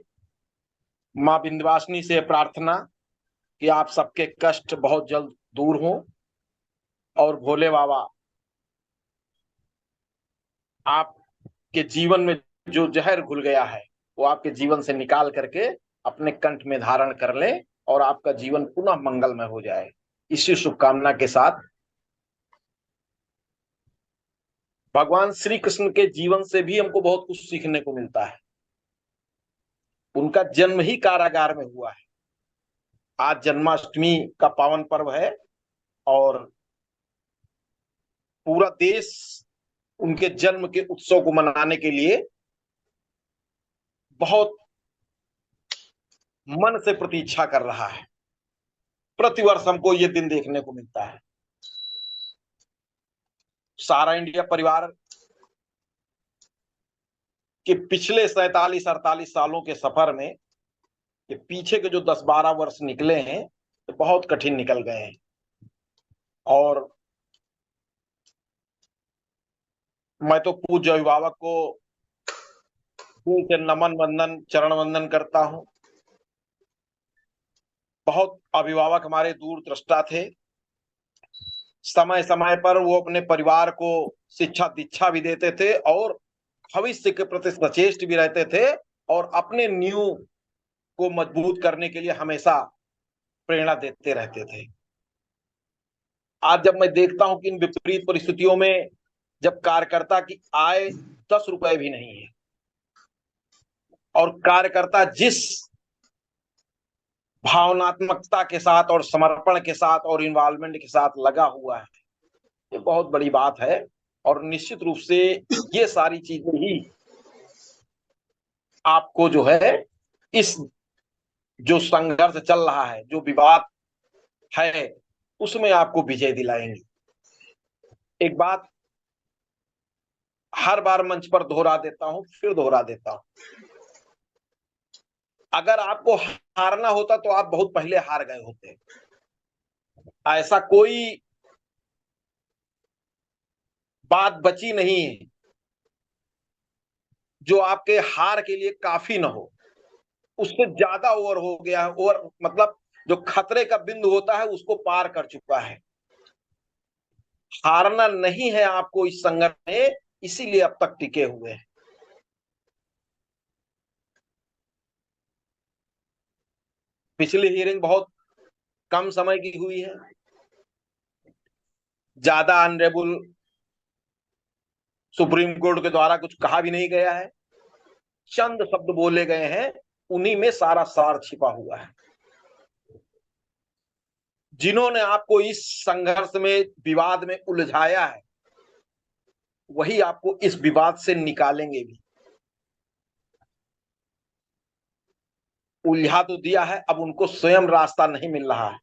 मां विंध्यवासिनी से प्रार्थना कि आप सबके कष्ट बहुत जल्द दूर हों और भोले बाबा आपके जीवन में जो जहर घुल गया है वो आपके जीवन से निकाल करके अपने कंठ में धारण कर ले और आपका जीवन पुनः मंगलमय हो जाए। इसी शुभकामना के साथ भगवान श्री कृष्ण के जीवन से भी हमको बहुत कुछ सीखने को मिलता है। उनका जन्म ही कारागार में हुआ है। आज जन्माष्टमी का पावन पर्व है और पूरा देश उनके जन्म के उत्सव को मनाने के लिए बहुत मन से प्रतीक्षा कर रहा है। प्रतिवर्ष हमको ये दिन देखने को मिलता है। सारा इंडिया परिवार के पिछले 47-48 सालों के सफर में ये पीछे के जो 10-12 वर्ष निकले हैं तो बहुत कठिन निकल गए हैं। और मैं तो पूज्य अभिभावक को दिल से नमन वंदन चरण वंदन करता हूं। बहुत अभिभावक हमारे दूरदृष्टा थे, समय समय पर वो अपने परिवार को शिक्षा दीक्षा भी देते थे और भविष्य के प्रति सचेष्ट भी रहते थे और अपने नींव को मजबूत करने के लिए हमेशा प्रेरणा देते रहते थे। आज जब मैं देखता हूं कि इन विपरीत परिस्थितियों में जब कार्यकर्ता की आय 10 रुपए भी नहीं है और कार्यकर्ता जिस भावनात्मकता के साथ और समर्पण के साथ और इन्वॉल्वमेंट के साथ लगा हुआ है, ये बहुत बड़ी बात है। और निश्चित रूप से ये सारी चीजें ही आपको जो है इस जो संघर्ष चल रहा है, जो विवाद है, उसमें आपको विजय दिलाएंगे। एक बात हर बार मंच पर दोहरा देता हूं, फिर दोहरा देता हूं, अगर आपको हारना होता तो आप बहुत पहले हार गए होते। ऐसा कोई बात बची नहीं है जो आपके हार के लिए काफी ना हो। उससे ज्यादा ओवर हो गया है, ओवर मतलब जो खतरे का बिंदु होता है उसको पार कर चुका है। हारना नहीं है आपको इस संघर्ष में, इसीलिए अब तक टिके हुए हैं। पिछली हियरिंग बहुत कम समय की हुई है, ज्यादा ऑनरेबल सुप्रीम कोर्ट के द्वारा कुछ कहा भी नहीं गया है, चंद शब्द बोले गए हैं, उन्हीं में सारा सार छिपा हुआ है। जिन्होंने आपको इस संघर्ष में, विवाद में उलझाया है, वही आपको इस विवाद से निकालेंगे भी। उलझा तो दिया है, अब उनको स्वयं रास्ता नहीं मिल रहा है,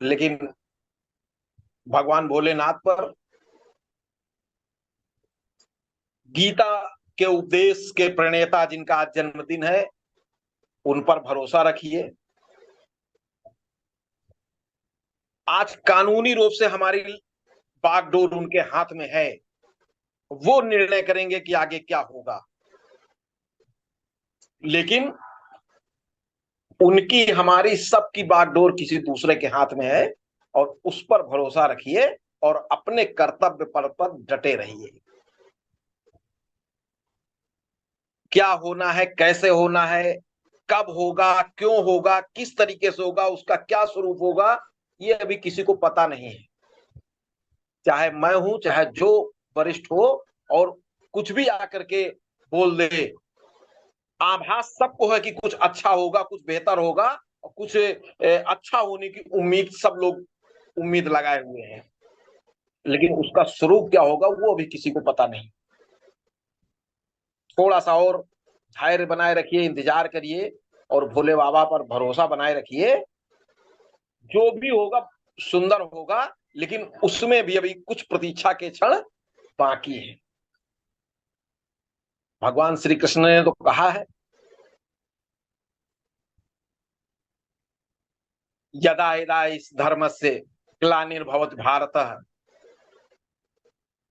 लेकिन भगवान भोलेनाथ पर, गीता के उपदेश के प्रणेता जिनका आज जन्मदिन है, उन पर भरोसा रखिए। आज कानूनी रूप से हमारी बागडोर उनके हाथ में है, वो निर्णय करेंगे कि आगे क्या होगा। लेकिन उनकी, हमारी सबकी बागडोर किसी दूसरे के हाथ में है, और उस पर भरोसा रखिए और अपने कर्तव्य पर डटे रहिए। क्या होना है, कैसे होना है, कब होगा, क्यों होगा, किस तरीके से होगा, उसका क्या स्वरूप होगा, ये अभी किसी को पता नहीं है। चाहे मैं हूं, चाहे जो वरिष्ठ हो, और कुछ भी आकर के बोल दे, आभास सबको है कि कुछ अच्छा होगा, कुछ बेहतर होगा, और कुछ अच्छा होने की उम्मीद सब लोग उम्मीद लगाए हुए हैं, लेकिन उसका स्वरूप क्या होगा वो अभी किसी को पता नहीं। थोड़ा सा और धैर्य बनाए रखिए, इंतजार करिए और भोले बाबा पर भरोसा बनाए रखिए। जो भी होगा सुंदर होगा, लेकिन उसमें भी अभी कुछ प्रतीक्षा के क्षण बाकी है। भगवान श्री कृष्ण ने तो कहा है, यदा यदा इस धर्मस्य ग्लानिर्भवति भारतः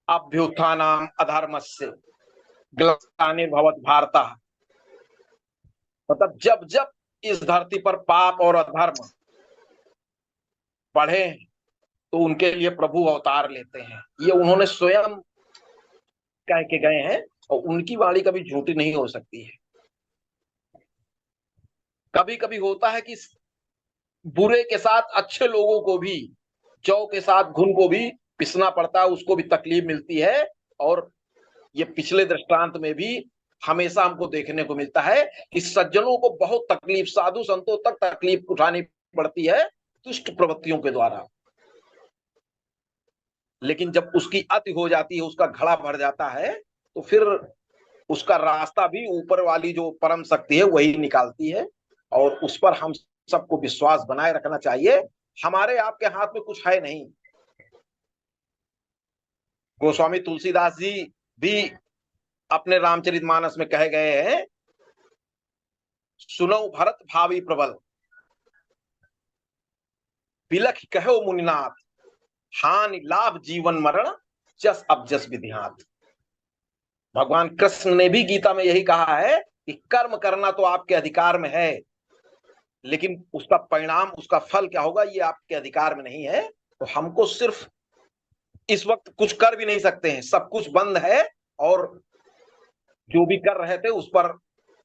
अभ्युत्थानम् अधर्मस्य ग्लानिर्भवति भारतः। मतलब जब जब इस धरती पर पाप और अधर्म बढ़े तो उनके लिए प्रभु अवतार लेते हैं। ये उन्होंने स्वयं कह के गए हैं, और उनकी वाणी कभी झूठी नहीं हो सकती है। कभी कभी होता है कि बुरे के साथ अच्छे लोगों को भी, जौ के साथ घुन को भी पिसना पड़ता है, उसको भी तकलीफ मिलती है। और ये पिछले दृष्टांत में भी हमेशा हमको देखने को मिलता है कि सज्जनों को बहुत तकलीफ, साधु संतों तक तकलीफ उठानी पड़ती है दुष्ट प्रवृत्तियों के द्वारा। लेकिन जब उसकी अति हो जाती है, उसका घड़ा भर जाता है, तो फिर उसका रास्ता भी ऊपर वाली जो परम शक्ति है वही निकालती है। और उस पर हम सबको विश्वास बनाए रखना चाहिए। हमारे आपके हाथ में कुछ है नहीं। गोस्वामी तुलसीदास जी भी अपने रामचरितमानस में कहे गए हैं, सुनो भरत भावी प्रबल, बिलख कहो मुनिनाथ, हानि लाभ जीवन मरण, जस अब जस विधिहात। भगवान कृष्ण ने भी गीता में यही कहा है कि कर्म करना तो आपके अधिकार में है, लेकिन उसका परिणाम, उसका फल क्या होगा ये आपके अधिकार में नहीं है। तो हमको सिर्फ इस वक्त कुछ कर भी नहीं सकते हैं, सब कुछ बंद है, और जो भी कर रहे थे उस पर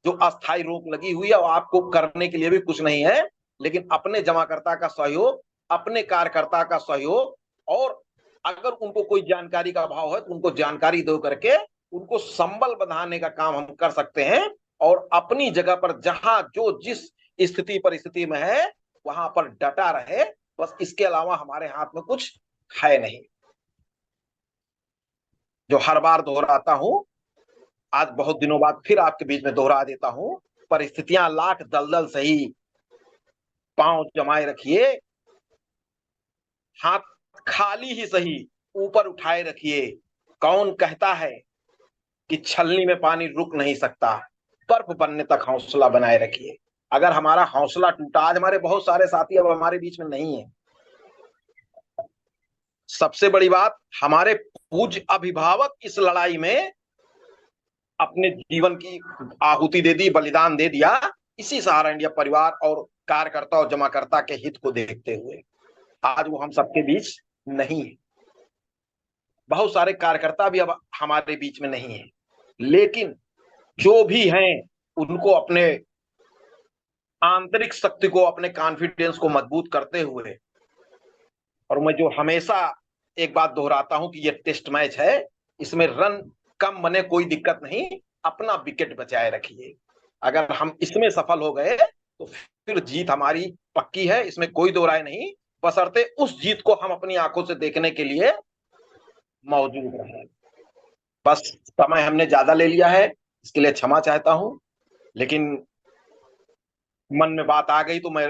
जो अस्थायी रोक लगी हुई है और आपको करने के लिए भी कुछ नहीं है, लेकिन अपने जमाकर्ता का सहयोग, अपने कार्यकर्ता का सहयोग, और अगर उनको कोई जानकारी का अभाव है तो उनको जानकारी दे करके उनको संबल बंधाने का काम हम कर सकते हैं, और अपनी जगह पर जहां जो जिस स्थिति परिस्थिति में है वहां पर डटा रहे। बस इसके अलावा हमारे हाथ में कुछ है नहीं। जो हर बार दोहराता हूं, आज बहुत दिनों बाद फिर आपके बीच में दोहरा देता हूं, परिस्थितियां लाख दलदल सही, पांव जमाए रखिए, हाथ खाली ही सही ऊपर उठाए रखिए। कौन कहता है कि छलनी में पानी रुक नहीं सकता, बर्फ बनने तक हौसला बनाए रखिए। अगर हमारा हौसला टूटा, आज हमारे बहुत सारे साथी अब हमारे बीच में नहीं है। सबसे बड़ी बात, हमारे पूज्य अभिभावक इस लड़ाई में अपने जीवन की आहुति दे दी, बलिदान दे दिया, इसी सहारा इंडिया परिवार और कार्यकर्ता और जमाकर्ता के हित को देखते हुए। आज वो हम सबके बीच नहीं है। बहुत सारे कार्यकर्ता भी अब हमारे बीच में नहीं है, लेकिन जो भी हैं उनको अपने आंतरिक शक्ति को, अपने कॉन्फिडेंस को मजबूत करते हुए, और मैं जो हमेशा एक बात दोहराता हूं कि ये टेस्ट मैच है, इसमें रन कम बने कोई दिक्कत नहीं, अपना विकेट बचाए रखिए। अगर हम इसमें सफल हो गए तो फिर जीत हमारी पक्की है, इसमें कोई दो राय नहीं, बशर्ते उस जीत को हम अपनी आंखों से देखने के लिए मौजूद रहें। बस समय हमने ज्यादा ले लिया है, इसके लिए क्षमा चाहता हूं, लेकिन मन में बात आ गई तो मैं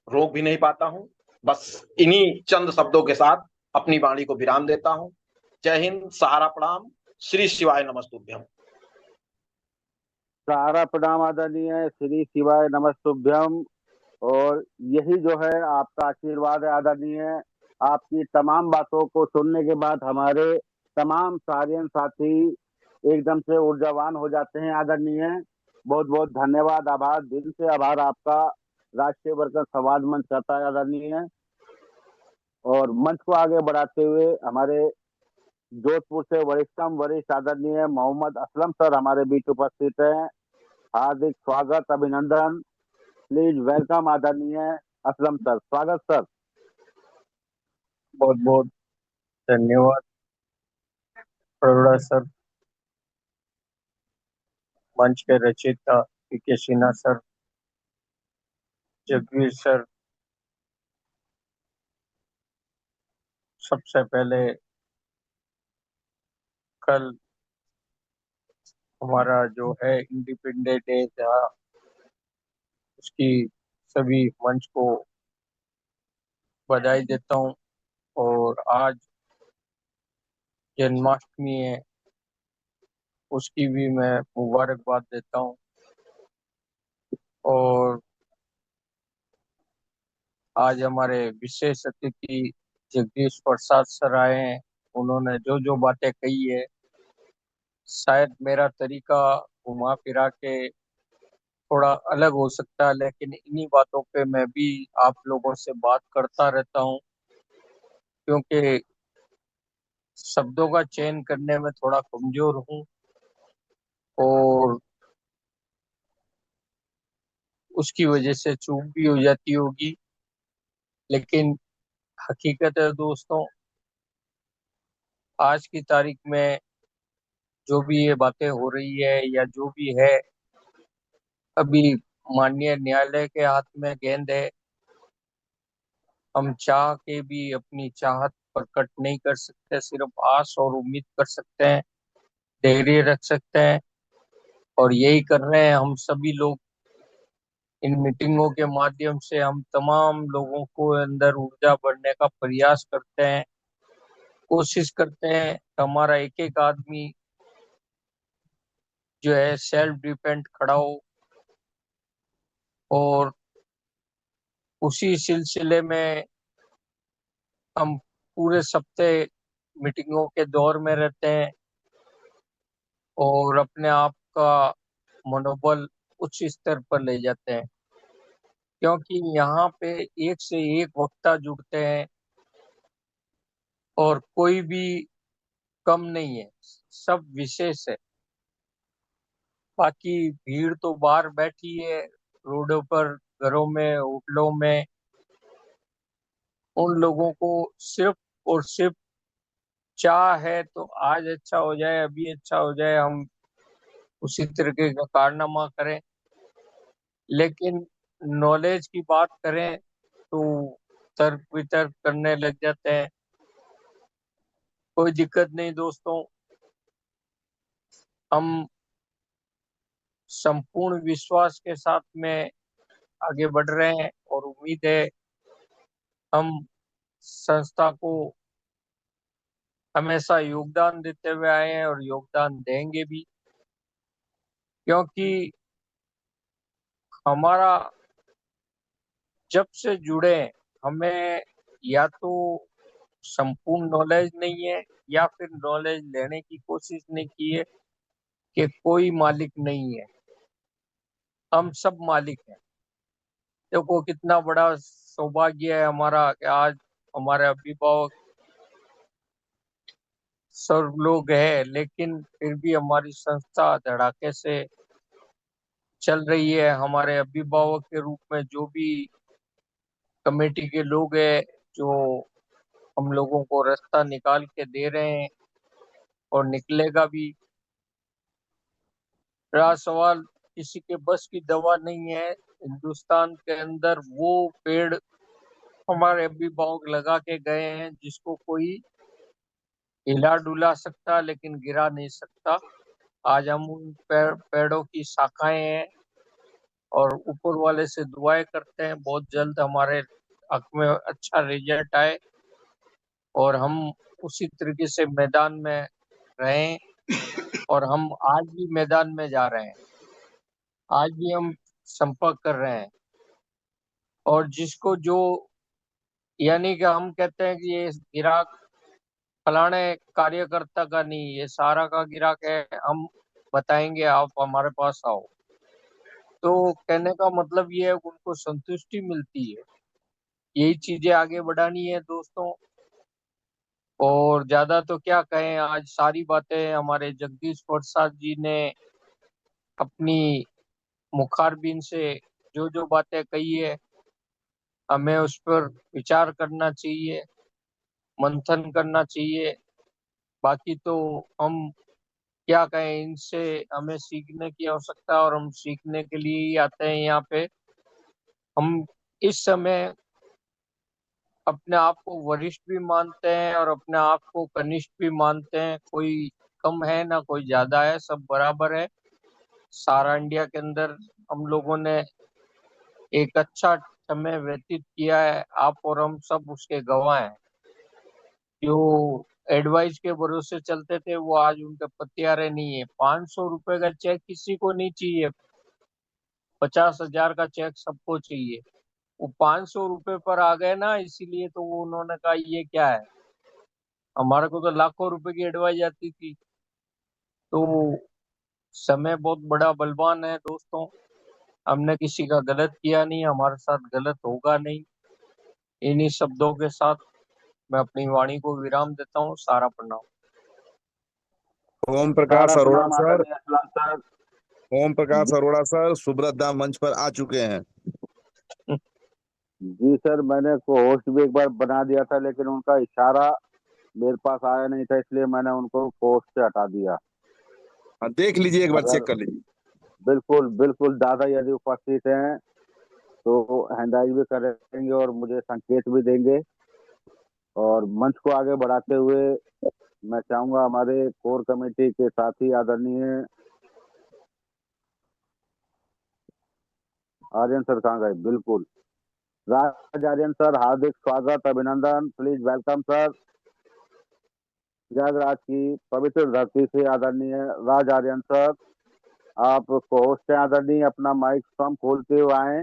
रोक भी नहीं पाता हूं। बस इन्हीं चंद शब्दों के साथ अपनी वाणी को विराम देता हूं। जय हिंद, सहारा प्रणाम, श्री शिवाय नमस्तुभ्यम। सहारा प्रणाम आदरणीय, श्री शिवाय नमस्तुभ्यम। और यही जो है आपका आशीर्वाद है आदरणीय। आपकी तमाम बातों को सुनने के बाद हमारे तमाम सारियन साथी एकदम से ऊर्जावान हो जाते हैं आदरणीय। बहुत बहुत धन्यवाद, आभार, दिल से आभार आपका राष्ट्रीय वर्कर संवाद मंच करता है आदरणीय। और मंच को आगे बढ़ाते हुए हमारे जोधपुर से वरिष्ठतम वरिष्ठ आदरणीय मोहम्मद असलम सर हमारे बीच उपस्थित हैं। हार्दिक स्वागत, अभिनंदन, प्लीज वेलकम आदरणीय असलम सर। स्वागत सर। बहुत बहुत धन्यवाद अरोड़ा सर, मंच के रचयिता पीके सिन्हा सर, जगवीर सर। सबसे पहले कल हमारा जो है इंडिपेंडेंस डे था, उसकी सभी मंच को बधाई देता हूँ। और आज जन्माष्टमी है, उसकी भी मैं मुबारकबाद देता हूँ। और आज हमारे विशेष अतिथि जगदीश प्रसाद सर आए हैं। उन्होंने जो जो बातें कही है, शायद मेरा तरीका घुमा फिरा के थोड़ा अलग हो सकता है, लेकिन इन्हीं बातों पे मैं भी आप लोगों से बात करता रहता हूँ, क्योंकि शब्दों का चयन करने में थोड़ा कमजोर हूँ और उसकी वजह से चूक भी हो जाती होगी। लेकिन हकीकत है दोस्तों, आज की तारीख में जो भी ये बातें हो रही है या जो भी है, अभी माननीय न्यायालय के हाथ में गेंद है। हम चाह के भी अपनी चाहत प्रकट नहीं कर सकते, सिर्फ आस और उम्मीद कर सकते हैं, धैर्य रख सकते हैं। और यही कर रहे हैं हम सभी लोग। इन मीटिंगों के माध्यम से हम तमाम लोगों को अंदर ऊर्जा भरने का प्रयास करते हैं, कोशिश करते हैं कि हमारा एक एक आदमी जो है सेल्फ डिपेंड खड़ा हो। और उसी सिलसिले में हम पूरे सप्ताह मीटिंगों के दौर में रहते हैं और अपने आप का मनोबल उच्च स्तर पर ले जाते हैं, क्योंकि यहाँ पे एक से एक वक्ता जुड़ते हैं और कोई भी कम नहीं है, सब विशेष है। बाकी भीड़ तो बाहर बैठी है, रोडों पर, घरों में, होटलों में। उन लोगों को सिर्फ और सिर्फ चाह है तो आज अच्छा हो जाए, अभी अच्छा हो जाए, हम उसी तरीके का कारनामा करें। लेकिन नॉलेज की बात करें तो तर्क वितर्क करने लग जाते हैं। कोई दिक्कत नहीं दोस्तों, हम संपूर्ण विश्वास के साथ में आगे बढ़ रहे हैं और उम्मीद है हम संस्था को हमेशा योगदान देते हुए आए हैं और योगदान देंगे भी, क्योंकि हमारा जब से जुड़े हमें या तो संपूर्ण नॉलेज नहीं है या फिर नॉलेज लेने की कोशिश नहीं की है कि कोई मालिक नहीं है, हम सब मालिक हैं। देखो कितना बड़ा सौभाग्य है हमारा कि आज हमारे अभिभावक सब लोग हैं, लेकिन फिर भी हमारी संस्था धड़ाके से चल रही है। हमारे अभिभावक के रूप में जो भी कमेटी के लोग हैं, जो हम लोगों को रास्ता निकाल के दे रहे हैं और निकलेगा भी। रहा सवाल, किसी के बस की दवा नहीं है। हिंदुस्तान के अंदर वो पेड़ हमारे अभिभावक लगा के गए हैं जिसको कोई हिला डुला सकता लेकिन गिरा नहीं सकता। आज हम उन पेड़ों की शाखाएं हैं और ऊपर वाले से दुआएं करते हैं बहुत जल्द हमारे हक में अच्छा रिजल्ट आए और हम उसी तरीके से मैदान में रहें। और हम आज भी मैदान में जा रहे हैं, आज भी हम संपर्क कर रहे हैं। और जिसको जो, यानी कि हम कहते हैं कि ये ग्राहक फलाने कार्यकर्ता का नहीं, ये सारा का ग्राहक है, हम बताएंगे आप हमारे पास आओ। तो कहने का मतलब ये है कि उनको संतुष्टि मिलती है। यही चीजें आगे बढ़ानी है दोस्तों। और ज्यादा तो क्या कहें, आज सारी बातें हमारे जगदीश प्रसाद जी ने अपनी मुखारबिन से जो जो बातें कही है, हमें उस पर विचार करना चाहिए, मंथन करना चाहिए। बाकी तो हम क्या कहें, इनसे हमें सीखने की आवश्यकता है और हम सीखने के लिए ही आते हैं यहाँ पे। हम इस समय अपने आप को वरिष्ठ भी मानते हैं और अपने आप को कनिष्ठ भी मानते हैं। कोई कम है ना कोई ज्यादा है, सब बराबर है। सारा इंडिया के अंदर हम लोगों ने एक अच्छा समय व्यतीत किया है, आप और हम सब उसके गवाह हैं। जो एडवाइस के भरोसे चलते थे वो आज उनके पतियारे नहीं है। 500 रुपए का चेक किसी को नहीं चाहिए, 50,000 का चेक सबको चाहिए। वो 500 रुपए पर आ गए ना, इसीलिए तो वो उन्होंने कहा ये क्या है। हमारे को तो लाखों रुपए की एडवाइस आती थी। तो समय बहुत बड़ा बलवान है दोस्तों, हमने किसी का गलत किया नहीं, हमारे साथ गलत होगा नहीं। इन्हीं शब्दों के साथ मैं अपनी वाणी को विराम देता हूँ। सारा प्रणाम। ओम सारा प्रकाश अरोड़ा प्रणाम सर। आदरणीय असलाम सर। ओम प्रकाश अरोड़ा सर सुब्रत दा मंच पर आ चुके हैं। जी सर, मैंने को होस्ट भी एक बार बना दिया था लेकिन उनका इशारा मेरे पास आया नहीं था, इसलिए मैंने उनको होस्ट से हटा दिया। हाँ, देख लीजिए, एक बार अगर चेक कर लीजिए। बिल्कुल बिल्कुल दादा यदि उपस्थित हैं तो हैंडराइज भी करेंगे और मुझे संकेत भी देंगे। और मंच को आगे बढ़ाते हुए मैं चाहूंगा हमारे कोर कमेटी के साथी आदरणीय आर्यन सर कहाँ गए, बिल्कुल राज आर्यन सर, हार्दिक स्वागत अभिनंदन, प्लीज वेलकम सर। प्रयागराज की पवित्र धरती से आदरणीय राज आर्यन सर, आप होस्ट हैं आदरणीय, अपना माइक स्वयं खोलते हुए आए।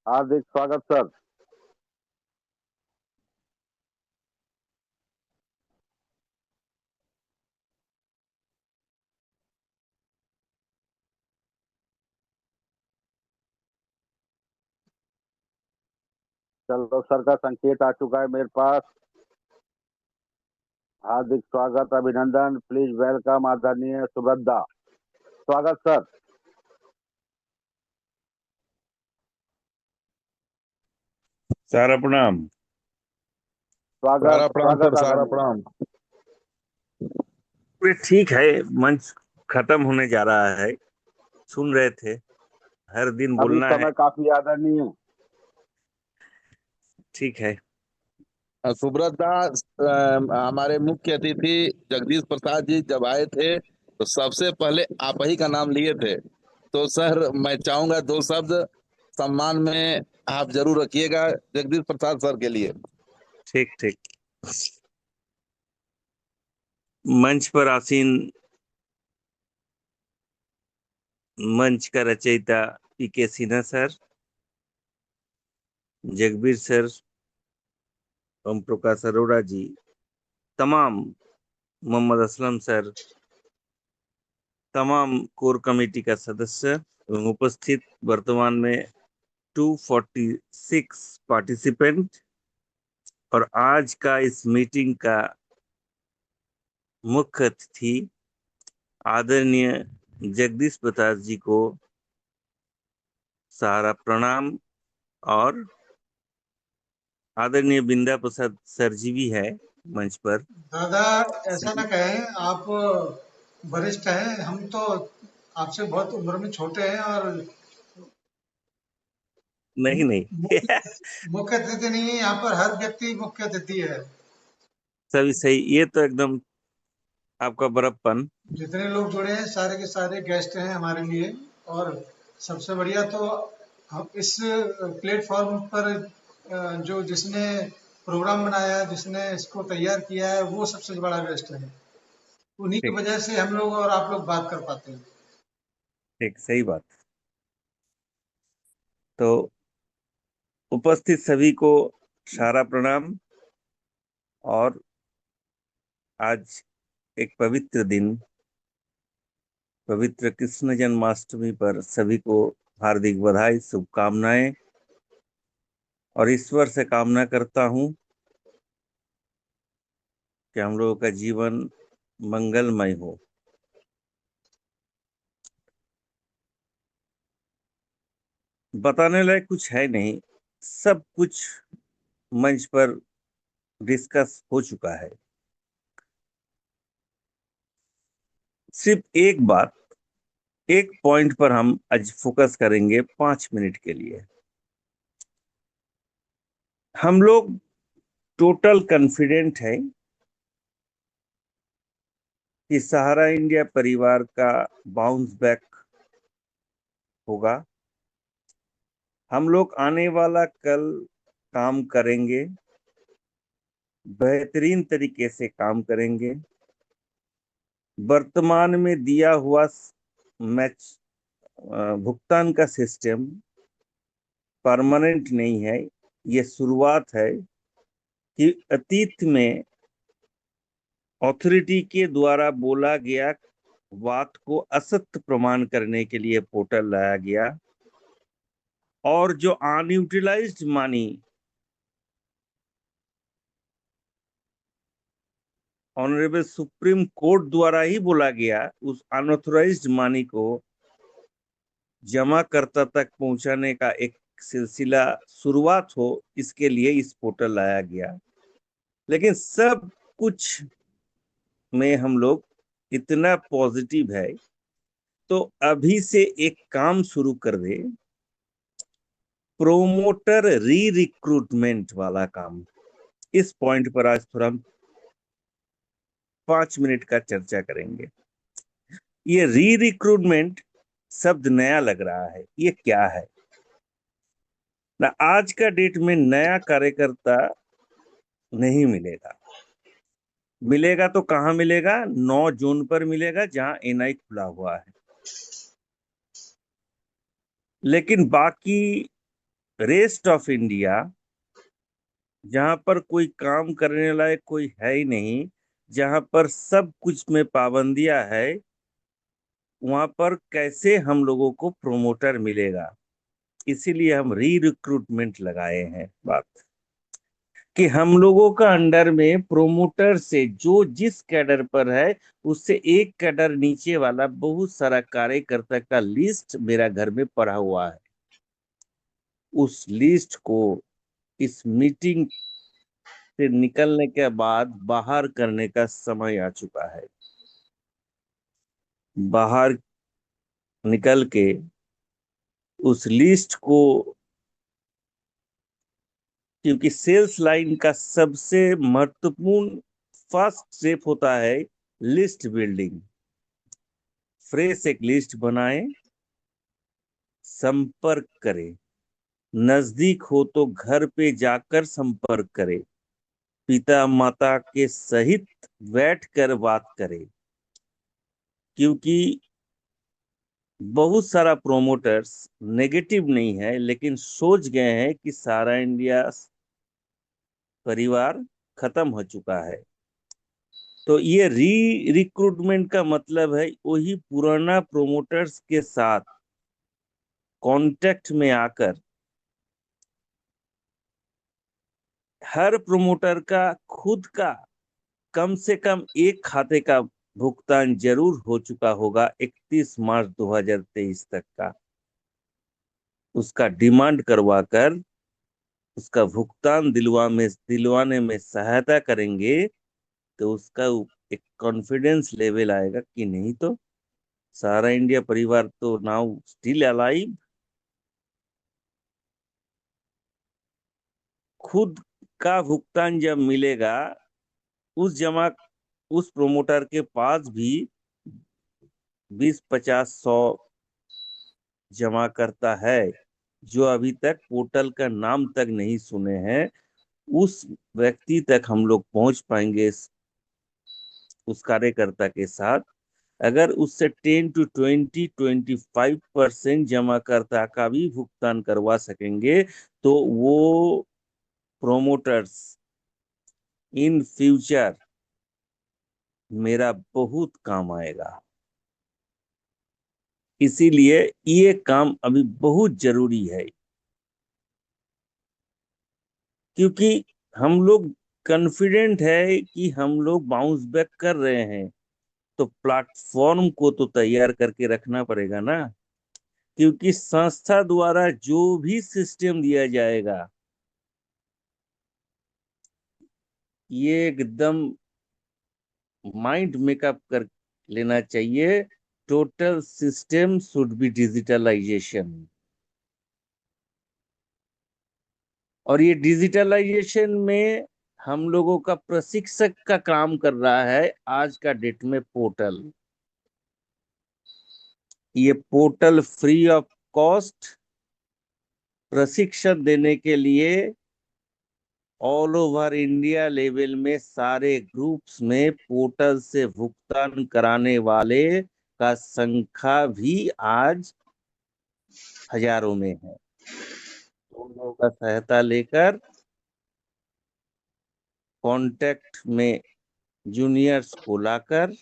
हार्दिक स्वागत सर। चलो सर का संकेत आ चुका है मेरे पास। हार्दिक स्वागत अभिनंदन, प्लीज वेलकम आदरणीय सुब्रत दा। स्वागत सर। सारा प्रणाम। स्वागत प्रणाम सर, स्वागत सारा आदरणीय। प्रणाम। ये ठीक है, मंच खत्म होने जा रहा है, सुन रहे थे, हर दिन अभी बोलना है। समय काफी आदरणीय है। ठीक है। सुब्रत दास, हमारे मुख्य अतिथि जगदीश प्रसाद जी जब आए थे तो सबसे पहले आप ही का नाम लिए थे। तो सर मैं चाहूंगा 2 शब्द सम्मान में आप जरूर रखिएगा जगदीश प्रसाद सर के लिए। ठीक ठीक। मंच पर आसीन मंच का रचयिता पीके सिन्हा सर, जगबीर सर, ओम प्रकाश अरोड़ा जी, तमाम मोहम्मद असलम सर, तमाम कोर कमेटी का सदस्य एवं उपस्थित वर्तमान में 246 पार्टिसिपेंट और आज का इस मीटिंग का मुख्य अतिथि आदरणीय जगदीश प्रसाद जी को सारा प्रणाम। और आदरणीय बिंदा प्रसाद सर जी भी है मंच पर। दादा ऐसा ना कहें, आप वरिष्ठ हैं, हम तो आपसे बहुत उम्र में छोटे हैं और नहीं नहीं मुख्य मुख्य अतिथि नहीं है यहाँ पर, हर व्यक्ति मुख्य अतिथि है। सभी सही, ये तो एकदम आपका बड़प्पन। जितने लोग जुड़े हैं सारे के सारे गेस्ट हैं हमारे लिए। और सबसे बढ़िया तो हम इस प्लेटफॉर्म पर जो जिसने प्रोग्राम बनाया, जिसने इसको तैयार किया है, वो सबसे बड़ा गेस्ट है। उन्हीं की ठीक वजह से हम लोग और आप लोग बात कर पाते हैं। ठीक, सही बात। तो उपस्थित सभी को सारा प्रणाम। और आज एक पवित्र दिन, पवित्र कृष्ण जन्माष्टमी पर सभी को हार्दिक बधाई, शुभकामनाएं। और ईश्वर से कामना करता हूं कि हम लोगों का जीवन मंगलमय हो। बताने लायक कुछ है नहीं, सब कुछ मंच पर डिस्कस हो चुका है। सिर्फ एक बात, एक पॉइंट पर हम आज फोकस करेंगे 5 मिनट के लिए। हम लोग टोटल कॉन्फिडेंट है कि सहारा इंडिया परिवार का बाउंस बैक होगा। हम लोग आने वाला कल काम करेंगे, बेहतरीन तरीके से काम करेंगे। वर्तमान में दिया हुआ मैच भुगतान का सिस्टम परमानेंट नहीं है। ये शुरुआत है कि अतीत में अथॉरिटी के द्वारा बोला गया बात को असत्य प्रमाण करने के लिए पोर्टल लाया गया। और जो unutilised money honourable supreme court द्वारा ही बोला गया, उस अनऑथराइज्ड मनी को जमाकर्ता तक पहुंचाने का एक सिलसिला शुरुआत हो, इसके लिए इस पोर्टल लाया गया। लेकिन सब कुछ में हम लोग इतना पॉजिटिव है, तो अभी से एक काम शुरू कर दे, प्रोमोटर री रिक्रूटमेंट वाला काम। इस पॉइंट पर आज थोड़ा हम 5 मिनट का चर्चा करेंगे। ये री रिक्रूटमेंट शब्द नया लग रहा है, ये क्या है ना? आज का डेट में नया कार्यकर्ता नहीं मिलेगा। मिलेगा तो कहां मिलेगा? 9 जून पर मिलेगा, जहां एनआई खुला हुआ है। लेकिन बाकी रेस्ट ऑफ इंडिया, जहां पर कोई काम करने लायक कोई है ही नहीं, जहां पर सब कुछ में पाबंदियां है, वहां पर कैसे हम लोगों को प्रोमोटर मिलेगा? इसीलिए हम री रिक्रूटमेंट लगाए हैं बात। कि हम लोगों का अंडर में प्रोमोटर से जो जिस कैडर पर है उससे एक कैडर नीचे वाला बहुत सारा कार्यकर्ता का लिस्ट मेरा घर में पड़ा हुआ है। उस लिस्ट को इस मीटिंग से निकलने के बाद बाहर करने का समय आ चुका है। बाहर निकल के उस लिस्ट को, क्योंकि सेल्स लाइन का सबसे महत्वपूर्ण फर्स्ट स्टेप होता है लिस्ट बिल्डिंग। फ्रेश एक लिस्ट बनाएं, संपर्क करें, नजदीक हो तो घर पे जाकर संपर्क करें, पिता माता के सहित बैठकर बात करें। क्योंकि बहुत सारा प्रोमोटर्स नेगेटिव नहीं है, लेकिन सोच गए हैं कि सारा इंडिया परिवार खत्म हो चुका है। तो ये रिक्रूटमेंट का मतलब है वही पुराना प्रोमोटर्स के साथ कांटेक्ट में आकर हर प्रोमोटर का खुद का कम से कम एक खाते का भुगतान जरूर हो चुका होगा 31 मार्च 2023 तक का। उसका डिमांड करवाकर उसका भुगतान दिलवाने में सहायता करेंगे, तो उसका एक कॉन्फिडेंस लेवल आएगा कि नहीं तो सारा इंडिया परिवार तो नाउ स्टिल अलाइव। खुद का भुगतान जब मिलेगा, उस प्रोमोटर के पास भी 20, 50, 100 जमा करता है जो अभी तक पोर्टल का नाम तक नहीं सुने हैं। उस व्यक्ति तक हम लोग पहुंच पाएंगे उस कार्यकर्ता के साथ। अगर उससे 10 to 20, 25% जमाकर्ता का भी भुगतान करवा सकेंगे तो वो प्रोमोटर्स इन फ्यूचर मेरा बहुत काम आएगा। इसीलिए ये काम अभी बहुत जरूरी है, क्योंकि हम लोग कॉन्फिडेंट है कि हम लोग बाउंस बैक कर रहे हैं। तो प्लेटफॉर्म को तो तैयार करके रखना पड़ेगा ना, क्योंकि संस्था द्वारा जो भी सिस्टम दिया जाएगा ये एकदम माइंड मेकअप कर लेना चाहिए। Total system should be digitalisation. और ये डिजिटलाइजेशन में हम लोगों का प्रशिक्षक का काम कर रहा है आज का डेट में पोर्टल। ये पोर्टल फ्री ऑफ कॉस्ट प्रशिक्षण देने के लिए ऑल ओवर इंडिया लेवल में सारे ग्रुप्स में पोर्टल से भुगतान कराने वाले का संख्या भी आज हजारों में है। उन लोगों का सहायता लेकर कांटेक्ट में जूनियर्स को लाकर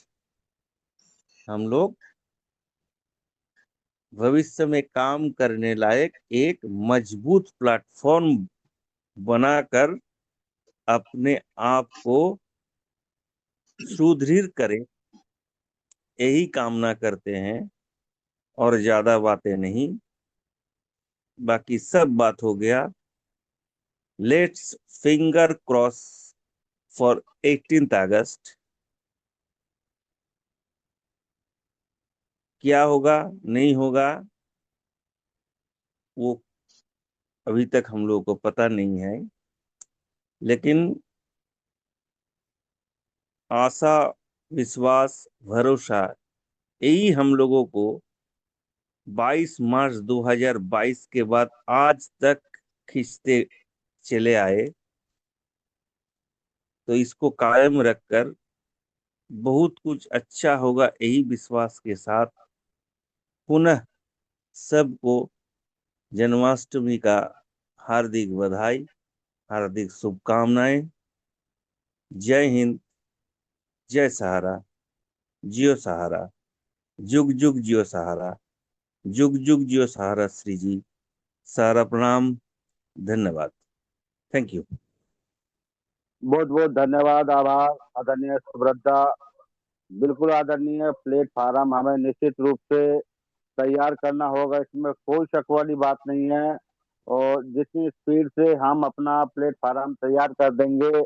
हम लोग भविष्य में काम करने लायक एक मजबूत प्लेटफॉर्म बनाकर अपने आप को सुदृढ़ करें, यही कामना करते हैं। और ज्यादा बातें नहीं, बाकी सब बात हो गया। Let's finger cross for 18th अगस्त। क्या होगा नहीं होगा वो अभी तक हम लोगों को पता नहीं है, लेकिन आशा, विश्वास, भरोसा यही हम लोगों को 22 मार्च 2022 के बाद आज तक खींचते चले आए। तो इसको कायम रखकर बहुत कुछ अच्छा होगा, यही विश्वास के साथ पुनः सबको जन्माष्टमी का हार्दिक बधाई, हार्दिक शुभकामनाएं। जय हिंद, जय सहारा, जियो सहारा, जुग जुग जियो सहारा, जुग जुग जियो सहारा। श्री जी, सारा प्रणाम, धन्यवाद, थैंक यू। बहुत बहुत धन्यवाद, आभार आदरणीय सुब्रता। बिल्कुल आदरणीय, प्लेटफार्म हमें निश्चित रूप से तैयार करना होगा, इसमें कोई शक वाली बात नहीं है। और जितनी स्पीड से हम अपना प्लेटफार्म तैयार कर देंगे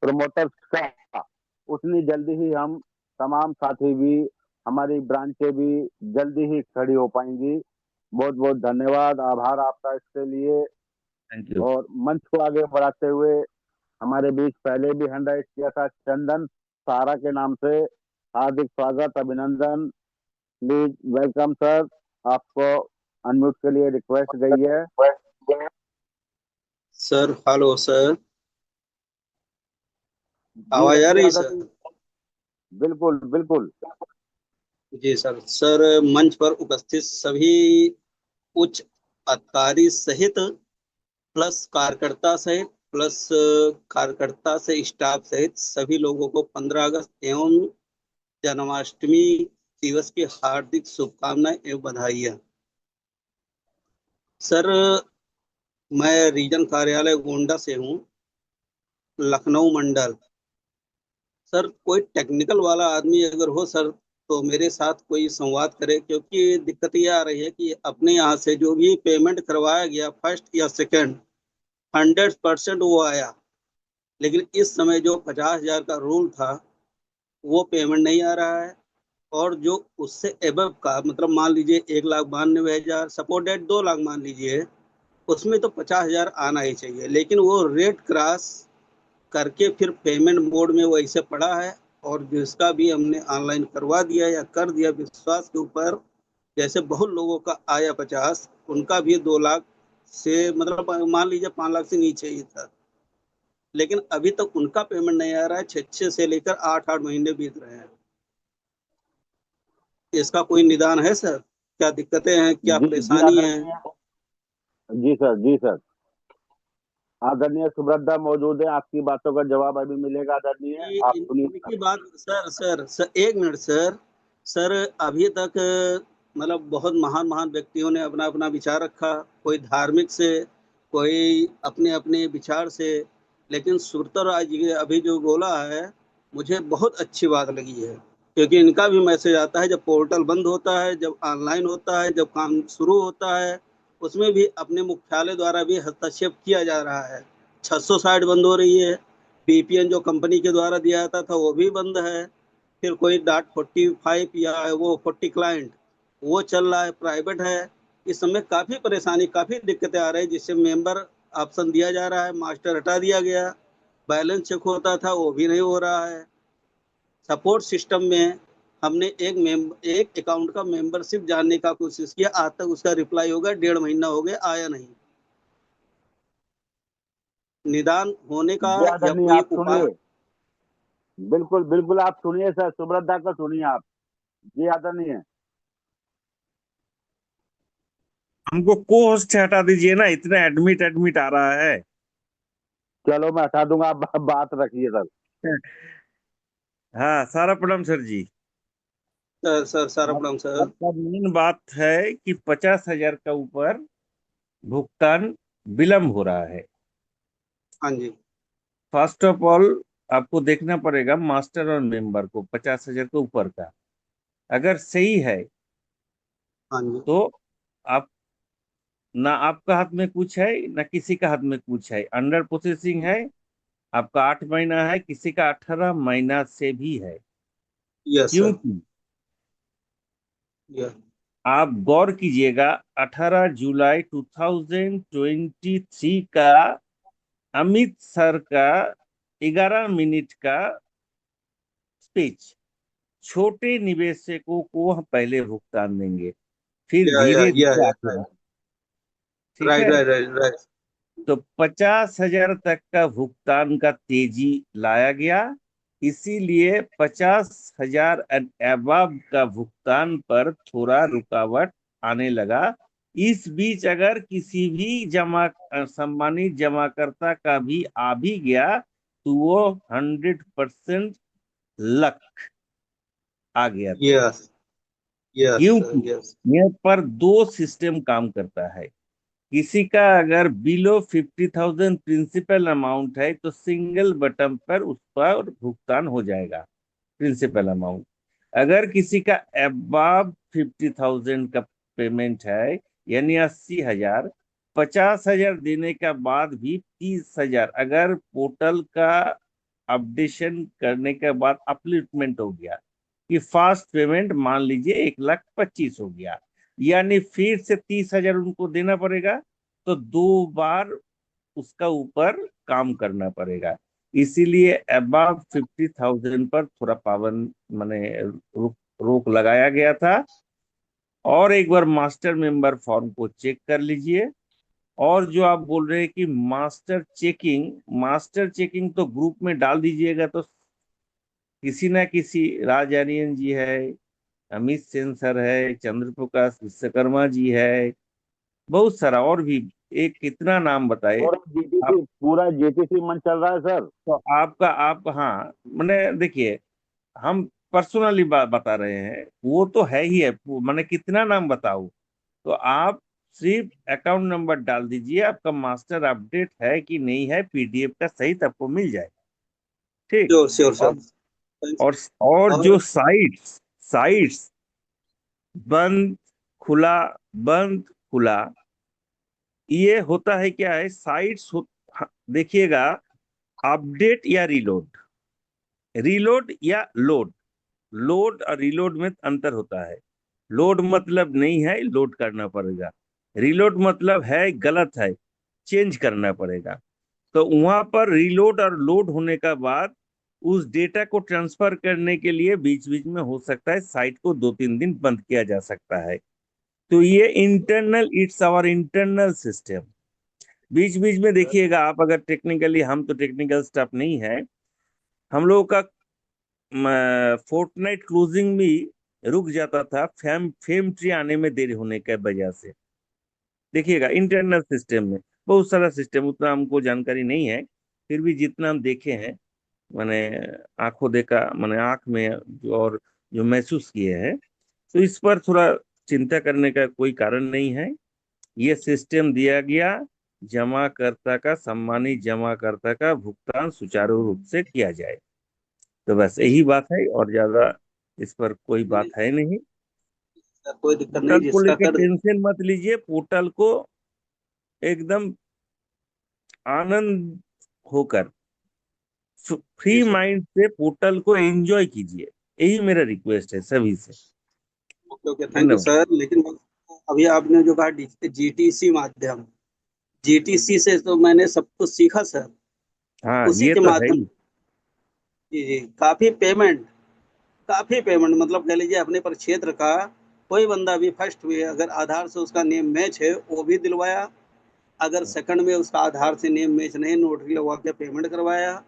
प्रमोटर्स का, उतनी जल्दी ही हम तमाम साथी भी, हमारी ब्रांचें भी जल्दी ही खड़ी हो पाएंगी। बहुत बहुत धन्यवाद, आभार आपका इसके लिए। Thank you. और मंच को आगे बढ़ाते हुए हमारे बीच पहले भी हैंड राइज किया था चंदन सारा के नाम से, हार्दिक स्वागत, अभिनंदन। प्लीज वेलकम सर, आपको अनम्यूट के लिए रिक्वेस्ट गई है। सर हेलो सर, जी आवाज आ रंजीत रही है यादव सर? जी, बिल्कुल बिल्कुल। जी सर। सर मंच पर उपस्थित सभी उच्च अधिकारी सहित प्लस कार्यकर्ता सहित प्लस कार्यकर्ता से स्टाफ सहित सभी लोगों को 15 अगस्त एवं जन्माष्टमी दिवस की हार्दिक शुभकामनाएं एवं बधाइयाँ। सर मैं रीजन कार्यालय गोंडा से हूँ, लखनऊ मंडल। सर कोई टेक्निकल वाला आदमी अगर हो सर तो मेरे साथ कोई संवाद करे, क्योंकि दिक्कत ये आ रही है कि अपने यहाँ से जो भी पेमेंट करवाया गया फर्स्ट या सेकंड 100% वो आया, लेकिन इस समय जो 50,000 का रूल था वो पेमेंट नहीं आ रहा है। और जो उससे एबव का मतलब मान लीजिए 1,92,000 सपोर्ट डेट 2 लाख मान लीजिए, उसमें तो 50,000 आना ही चाहिए, लेकिन वो रेट क्रॉस करके फिर पेमेंट मोड में वैसे पड़ा है। और जिसका भी हमने ऑनलाइन करवा दिया या कर दिया विश्वास के ऊपर, जैसे बहुत लोगों का आया 50, उनका भी 2 लाख से मतलब मान लीजिए 5 लाख से नीचे ही था, लेकिन अभी तक उनका पेमेंट नहीं आ रहा है। 6 से लेकर 8 महीने बीत रहे हैं। इसका कोई निदान है सर? क्या दिक्कतें हैं, क्या जी जी परेशानी है? आदरणीय, जी सर, जी सर। आदरणीय सुब्रता मौजूद है, आपकी बातों का जवाब अभी मिलेगा आदरणीय, आप सुनिए। इनकी बात सर 1 मिनट सर। सर अभी तक मतलब बहुत महान महान व्यक्तियों ने अपना अपना विचार रखा, कोई धार्मिक से, कोई अपने अपने विचार से, लेकिन सुरतराज जी ने अभी जो बोला है मुझे बहुत अच्छी बात लगी है, क्योंकि इनका भी मैसेज आता है जब पोर्टल बंद होता है, जब ऑनलाइन होता है, जब काम शुरू होता है, उसमें भी अपने मुख्यालय द्वारा भी हस्तक्षेप किया जा रहा है। 600 साइट बंद हो रही है, VPN जो कंपनी के द्वारा दिया जाता था वो भी बंद है, फिर कोई डाट 45 या वो 40 क्लाइंट वो चल रहा है, प्राइवेट है। इस समय काफ़ी परेशानी, काफ़ी दिक्कतें आ रही है, जिससे मेंबर ऑप्शन दिया जा रहा है, मास्टर हटा दिया गया, बैलेंस चेक होता था वो भी नहीं हो रहा है। सपोर्ट सिस्टम में हमने एक अकाउंट का मेंबरशिप जानने का कोशिश किया, आज तक उसका रिप्लाई हो गया 1.5 महीना हो गया, आया नहीं। निदान होने का जी या आदरणीय, कोई आप उपाय? सुनिए, बिल्कुल बिल्कुल आप सुनिए सर, सुब्रता को सुनिए आप। जी आदरणीय। हमको को होस्ट हटा दीजिए ना, इतना एडमिट एडमिट आ रहा है। चलो मैं हटा दूंगा, आप बात रखिए सर। हाँ, सारा प्रणाम सर जी। सर सारा प्रणाम सर। आपका मेन बात है कि 50,000 का ऊपर भुगतान विलम्ब हो रहा है। हाँ जी। फर्स्ट ऑफ ऑल आपको देखना पड़ेगा मास्टर और मेंबर को 50,000 के ऊपर का, अगर सही है हाँ जी। तो आप, ना आपका हाथ में कुछ है ना किसी का हाथ में कुछ है, अंडर प्रोसेसिंग है। आपका 8 महीना है, किसी का 18 महीना से भी है। Yes sir. क्योंकि यस। आप गौर कीजिएगा, 18 जुलाई 2023 का अमित सर का 11 मिनट का स्पीच, छोटे निवेशकों को हम पहले भुगतान देंगे, फिर धीरे धीरे आगे राइट बढ़ेंगे। ठीक राइट है, राइट राइट राइट। तो 50,000 तक का भुगतान का तेजी लाया गया, इसीलिए 50,000 एंड अबव का भुगतान पर थोड़ा रुकावट आने लगा। इस बीच अगर किसी भी सम्मानित जमाकर्ता का भी आ भी गया तो वो 100% लक आ गया था। यस यस सर क्योंकि यस। यहाँ पर 2 सिस्टम काम करता है किसी का अगर बिलो 50,000 प्रिंसिपल अमाउंट है तो सिंगल बटन पर उस पर भुगतान हो जाएगा प्रिंसिपल अमाउंट। अगर किसी का अबाव 50,000 का पेमेंट है यानी 80,000, 50,000 देने के बाद भी 30,000 अगर पोर्टल का अपडेशन करने के बाद अपलिफ्टमेंट हो गया कि फास्ट पेमेंट मान लीजिए 1,25,000 हो गया, यानी फिर से 30,000 उनको देना पड़ेगा, तो 2 बार उसका ऊपर काम करना पड़ेगा। इसीलिए अबाव 50,000 पर थोड़ा पाबंद माने रोक लगाया गया था। और एक बार मास्टर मेंबर फॉर्म को चेक कर लीजिए। और जो आप बोल रहे हैं कि मास्टर चेकिंग तो ग्रुप में डाल दीजिएगा, तो किसी ना किसी राजानियन जी है, अमित सेन सर है, चंद्र प्रकाश विश्वकर्मा जी है, बहुत सारा और भी, एक कितना नाम बताए आप। पूरा जीटीसी मंच चल रहा है सर। तो आप हाँ, मैंने देखिए हम पर्सनली बात बता रहे हैं, वो तो है ही है, मैंने कितना नाम बताऊं। तो आप सिर्फ अकाउंट नंबर डाल दीजिए, आपका मास्टर अपडेट है कि नहीं है, पीडीएफ का सहित आपको मिल जाएगा। ठीक। श्योर श्योर और सर। और और और जो साइट्स बंद खुला बंद खुला, ये होता है क्या है, देखिएगा, अपडेट या रीलोड या लोड और रीलोड में अंतर होता है। लोड मतलब नहीं है, लोड करना पड़ेगा। रीलोड मतलब है गलत है, चेंज करना पड़ेगा। तो वहां पर रीलोड और लोड होने का बाद उस डेटा को ट्रांसफर करने के लिए बीच बीच में हो सकता है साइट को 2-3 दिन बंद किया जा सकता है। तो ये इट्स आवर इंटरनल सिस्टम। बीच बीच में देखिएगा आप, अगर टेक्निकली, हम तो टेक्निकल स्टाफ नहीं है, हम लोगों का फोर्टनाइट क्लोजिंग भी रुक जाता था फेम ट्री आने में देरी होने के वजह से। देखिएगा इंटरनल सिस्टम में बहुत सारा सिस्टम, उतना हमको जानकारी नहीं है, फिर भी जितना हम देखे हैं, मैंने आंखों देखा, मैंने आंख में और जो महसूस किए हैं, तो इस पर थोड़ा चिंता करने का कोई कारण नहीं है। ये सिस्टम दिया गया, जमाकर्ता का, सम्मानित जमाकर्ता का भुगतान सुचारू रूप से किया जाए। तो बस यही बात है, और ज्यादा इस पर कोई बात है नहीं। कोई दिक्कत नहीं, पोर्टल को जिसका लेके कर टेंशन मत लीजिए, पोर्टल को एकदम आनंद होकर फ्री माइंड से पोर्टल को एंजॉय कीजिए, यही मेरा रिक्वेस्ट है सभी से। ओके ओके, थैंक यू धन्यवाद। सर। लेकिन अभी आपने जो कहा जीटीसी माध्यम, जीटीसी से तो मैंने सब कुछ सीखा सर, हाँ, उसी ये के तो है माध्यम। ही। जी जी, काफी पेमेंट मतलब कह लीजिए अपने पर क्षेत्र का कोई बंदा भी फर्स्ट हुए, अगर आधार से उसका नेम मैच है वो भी दिलवाया, अगर सेकंड में उसका आधार से नेम मैच नहीं, नोटरी लगवा के पेमेंट करवाया।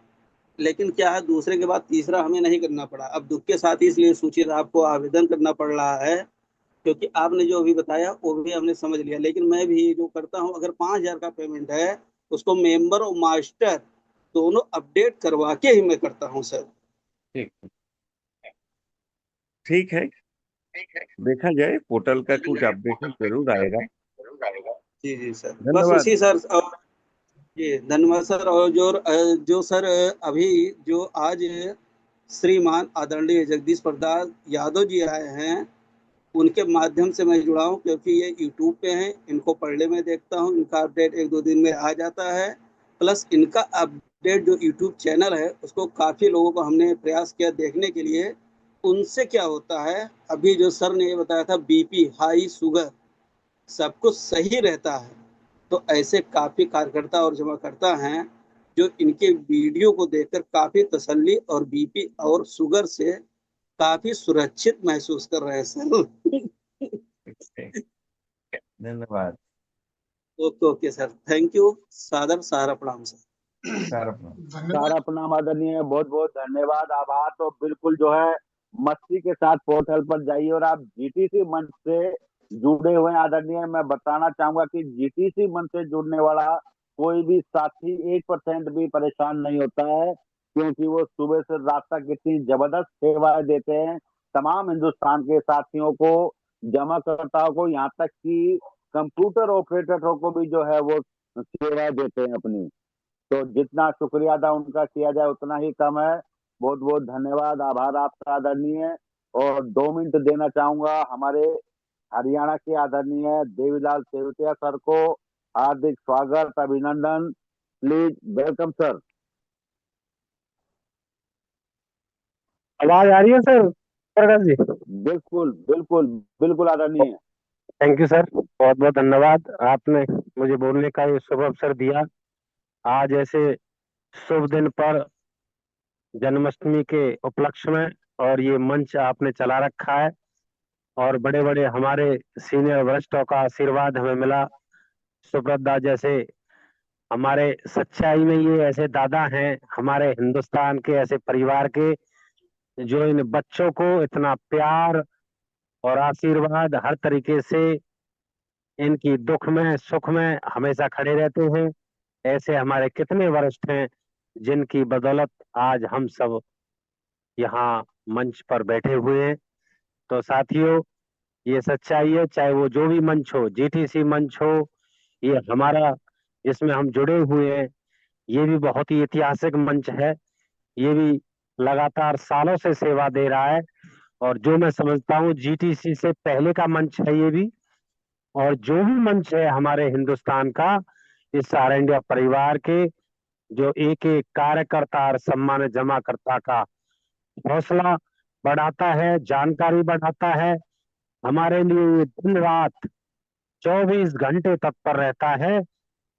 लेकिन क्या है, दूसरे के बाद तीसरा हमें नहीं करना पड़ा। अब दुख के साथ ही इसलिए सूचित आपको आवेदन करना पड़ रहा है, क्योंकि आपने जो अभी बताया वो भी हमने समझ लिया। लेकिन मैं भी जो करता हूँ, अगर 5,000 का पेमेंट है, उसको मेंबर और मास्टर दोनों अपडेट करवा के ही मैं करता हूँ सर। ठीक ठीक है, देखा जाए, पोर्टल का कुछ अपडेशन जरूर आएगा। जी जी सर, बस धन्यवाद। उसी सर। और जी धन्यवाद सर। और जो सर अभी जो आज श्रीमान आदरणीय जगदीश प्रसाद यादव जी आए हैं, उनके माध्यम से मैं जुड़ा हूँ, क्योंकि ये यूट्यूब पे हैं, इनको पढ़ने में देखता हूँ, इनका अपडेट 1-2 दिन में आ जाता है। प्लस इनका अपडेट जो यूट्यूब चैनल है उसको काफ़ी लोगों को हमने प्रयास किया देखने के लिए। उनसे क्या होता है, अभी जो सर ने ये बताया था, बीपी हाई शुगर सब कुछ सही रहता है। तो ऐसे काफ़ी कार्यकर्ता और जमाकर्ता हैं जो इनके वीडियो को देखकर काफ़ी तसल्ली और बीपी और शुगर से काफ़ी सुरक्षित महसूस कर रहे हैं सर। धन्यवाद। Okay okay sir, thank you. सादर सहारा प्रणाम सर। धन्यवाद। सारा प्रणाम आदरणीय, बहुत बहुत धन्यवाद, आभार। तो बिल्कुल जो है मस्ती के साथ पोर्टल पर जाइए और आप जीटीसी मंच से जुड़े हुए हैं। आदरणीय, मैं बताना चाहूंगा कि जीटीसी मंच से जुड़ने वाला कोई भी साथी 1% भी परेशान नहीं होता है, क्योंकि वो सुबह से रात तक इतनी जबरदस्त सेवाएं देते हैं तमाम हिंदुस्तान के साथियों को, जमाकर्ताओं को, यहाँ तक कि कंप्यूटर ऑपरेटरों को भी जो है वो सेवा देते हैं अपनी। तो जितना शुक्रिया अदा उनका किया जाए उतना ही कम है। बहुत बहुत धन्यवाद, आभार आपका आदरणीय। और 2 मिनट देना चाहूंगा हमारे हरियाणा के आदरणीय देवीलाल सेवतिया सर को। हार्दिक स्वागत, अभिनंदन। Please welcome sir. आवाज आ रही है सर प्रकाश जी? बिल्कुल बिल्कुल बिल्कुल आदरणीय। थैंक यू सर, बहुत बहुत धन्यवाद। आपने मुझे बोलने का ये शुभ अवसर दिया आज ऐसे शुभ दिन पर, जन्माष्टमी के उपलक्ष्य में, और ये मंच आपने चला रखा है और बड़े बड़े हमारे सीनियर वरिष्ठों का आशीर्वाद हमें मिला। सुब्रत जैसे हमारे सच्चाई में ये ऐसे दादा हैं हमारे हिंदुस्तान के, ऐसे परिवार के, जो इन बच्चों को इतना प्यार और आशीर्वाद हर तरीके से इनकी दुख में सुख में हमेशा खड़े रहते हैं। ऐसे हमारे कितने वरिष्ठ हैं जिनकी बदौलत आज हम सब यहाँ मंच पर बैठे हुए हैं। तो साथियों, ये सच्चाई है, चाहे वो जो भी मंच हो, जीटीसी मंच हो, ये हमारा जिसमें हम जुड़े हुए हैं, ये भी बहुत ही ऐतिहासिक मंच है। ये भी लगातार सालों से सेवा दे रहा है और जो मैं समझता हूँ जीटीसी से पहले का मंच है ये भी। और जो भी मंच है हमारे हिंदुस्तान का, इस सारा इंडिया परिवार के जो एक एक कार्यकर्ता और सम्मान जमाकर्ता का हौसला बढ़ाता है, जानकारी बढ़ाता है, हमारे लिए ये दिन रात 24 घंटे तत्पर रहता है।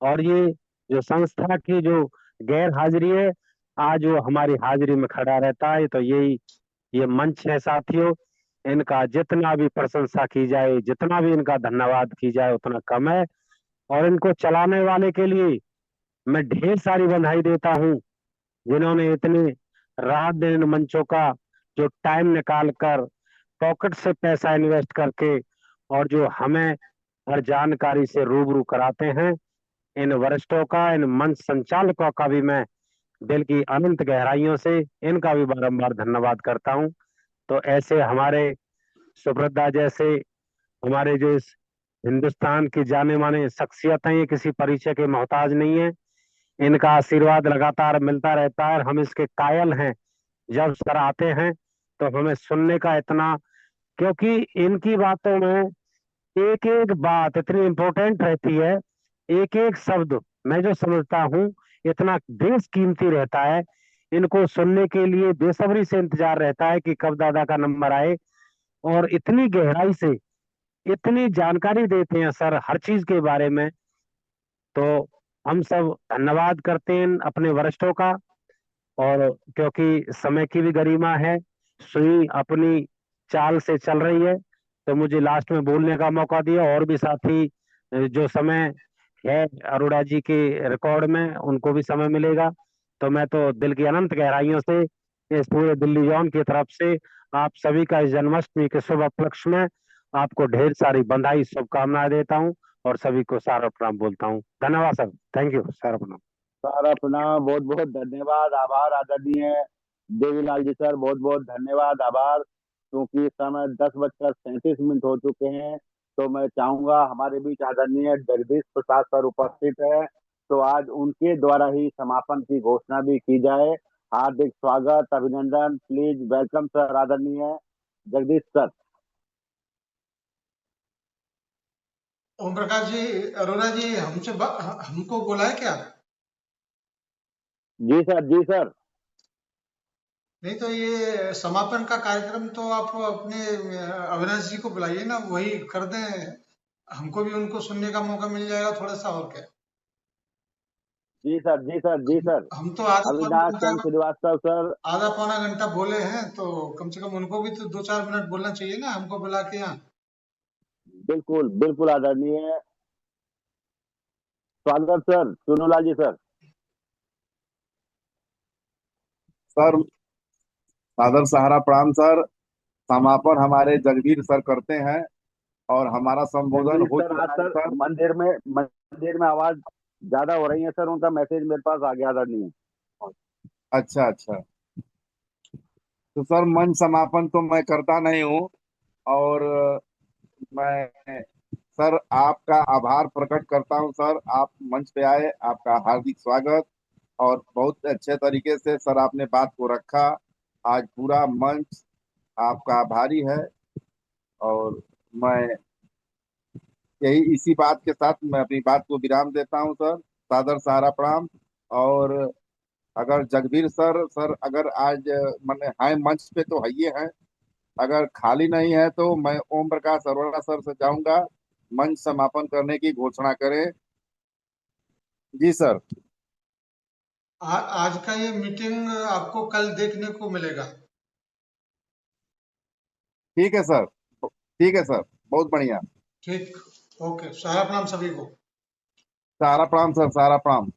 और ये जो संस्था की जो गैर हाजिरी है, आज वो हमारी हाजिरी में खड़ा रहता है। तो यही ये मंच है साथियों, इनका जितना भी प्रशंसा की जाए, जितना भी इनका धन्यवाद की जाए उतना कम है। और इनको चलाने वाले के लिए मैं ढेर सारी बधाई देता हूँ, जिन्होंने इतने रात दिन इन मंचों का जो टाइम निकाल कर पॉकेट से पैसा इन्वेस्ट करके और जो हमें हर जानकारी से रूबरू कराते हैं, इन वरिष्ठों का, इन मंच संचालकों का भी मैं दिल की अनंत गहराइयों से इनका भी बारंबार धन्यवाद करता हूँ। तो ऐसे हमारे सुब्रता जैसे हमारे जो इस हिंदुस्तान की जाने माने शख्सियत हैं, ये किसी परिचय के मोहताज नहीं है। इनका आशीर्वाद लगातार मिलता रहता है, हम इसके कायल हैं। जब सर आते हैं तो हमें सुनने का इतना, क्योंकि इनकी बातों में एक एक बात इतनी इम्पोर्टेंट रहती है, एक एक शब्द मैं जो समझता हूँ इतना बेशकीमती रहता है। इनको सुनने के लिए बेसब्री से इंतजार रहता है कि कब दादा का नंबर आए। और इतनी गहराई से इतनी जानकारी देते हैं सर हर चीज के बारे में। तो हम सब धन्यवाद करते हैं अपने वरिष्ठों का। और क्योंकि समय की भी गरिमा है, सुई अपनी चाल से चल रही है, तो मुझे लास्ट में बोलने का मौका दिया। और भी साथी जो समय है अरोड़ा जी के रिकॉर्ड में, उनको भी समय मिलेगा। तो मैं तो दिल की अनंत गहराइयों से इस पूरे दिल्ली जोन की तरफ से आप सभी का इस जन्माष्टमी के शुभ उपलक्ष्य में आपको ढेर सारी बधाई शुभकामनाएं देता हूँ और सभी को सारा प्रणाम बोलता हूँ। धन्यवाद सर, थैंक यू, सारा प्रणाम। सारा प्रणाम, बहुत बहुत धन्यवाद, आभार आदरणीय देवीलाल जी सर, बहुत बहुत धन्यवाद, आभार। क्योंकि इस समय 10:37 हो चुके हैं, तो मैं चाहूंगा हमारे बीच आदरणीय जगदीश प्रसाद सर उपस्थित है, तो आज उनके द्वारा ही समापन की घोषणा भी की जाए। हार्दिक स्वागत, अभिनंदन। प्लीज वेलकम सर, आदरणीय जगदीश सर। ओम प्रकाश जी, अरोड़ा जी हमको बोला है क्या? जी सर, जी सर। नहीं तो ये समापन का कार्यक्रम तो आप अपने अविनाश जी को बुलाइए ना, वही कर दें, हमको भी उनको सुनने का मौका मिल जाएगा थोड़ा सा, और क्या। जी सर, जी सर, जी सर। हम तो अविनाश चंद्र श्रीवास्तव सर। आधा पौना घंटा बोले हैं, तो कम से कम उनको भी तो 2-4 मिनट बोलना चाहिए ना, हमको बुला के यहाँ। बिल्कुल बिल्कुल आदरणीय, स्वागत सर, चुनूलाल जी सर। सर सादर सहारा प्रणाम सर। समापन हमारे जगदीश सर करते हैं और हमारा संबोधन जगदीश हो सर, आज चुका है सर सर। मंदिर में आवाज ज्यादा हो रही है सर, उनका मैसेज मेरे पास आ गया आदरणीय। अच्छा अच्छा। तो सर मंच समापन तो मैं करता नहीं हूँ, और मैं सर आपका आभार प्रकट करता हूं सर, आप मंच पे आए, आपका हार्दिक स्वागत। और बहुत अच्छे तरीके से सर आपने बात को रखा। आज पूरा मंच आपका आभारी है। और मैं यही इसी बात के साथ मैं अपनी बात को विराम देता हूं सर। सादर सहारा प्रणाम। और अगर जगबीर सर अगर आज मैंने है मंच पे तो है ये हैं, अगर खाली नहीं है तो मैं ओम प्रकाश अरोड़ा सर से चाहूंगा मंच समापन करने की घोषणा करें। जी सर। आज का ये मीटिंग आपको कल देखने को मिलेगा। ठीक है सर, ठीक है सर, बहुत बढ़िया। ठीक, ओके, सारा प्रणाम सभी को। सारा प्रणाम सर, सारा प्रणाम।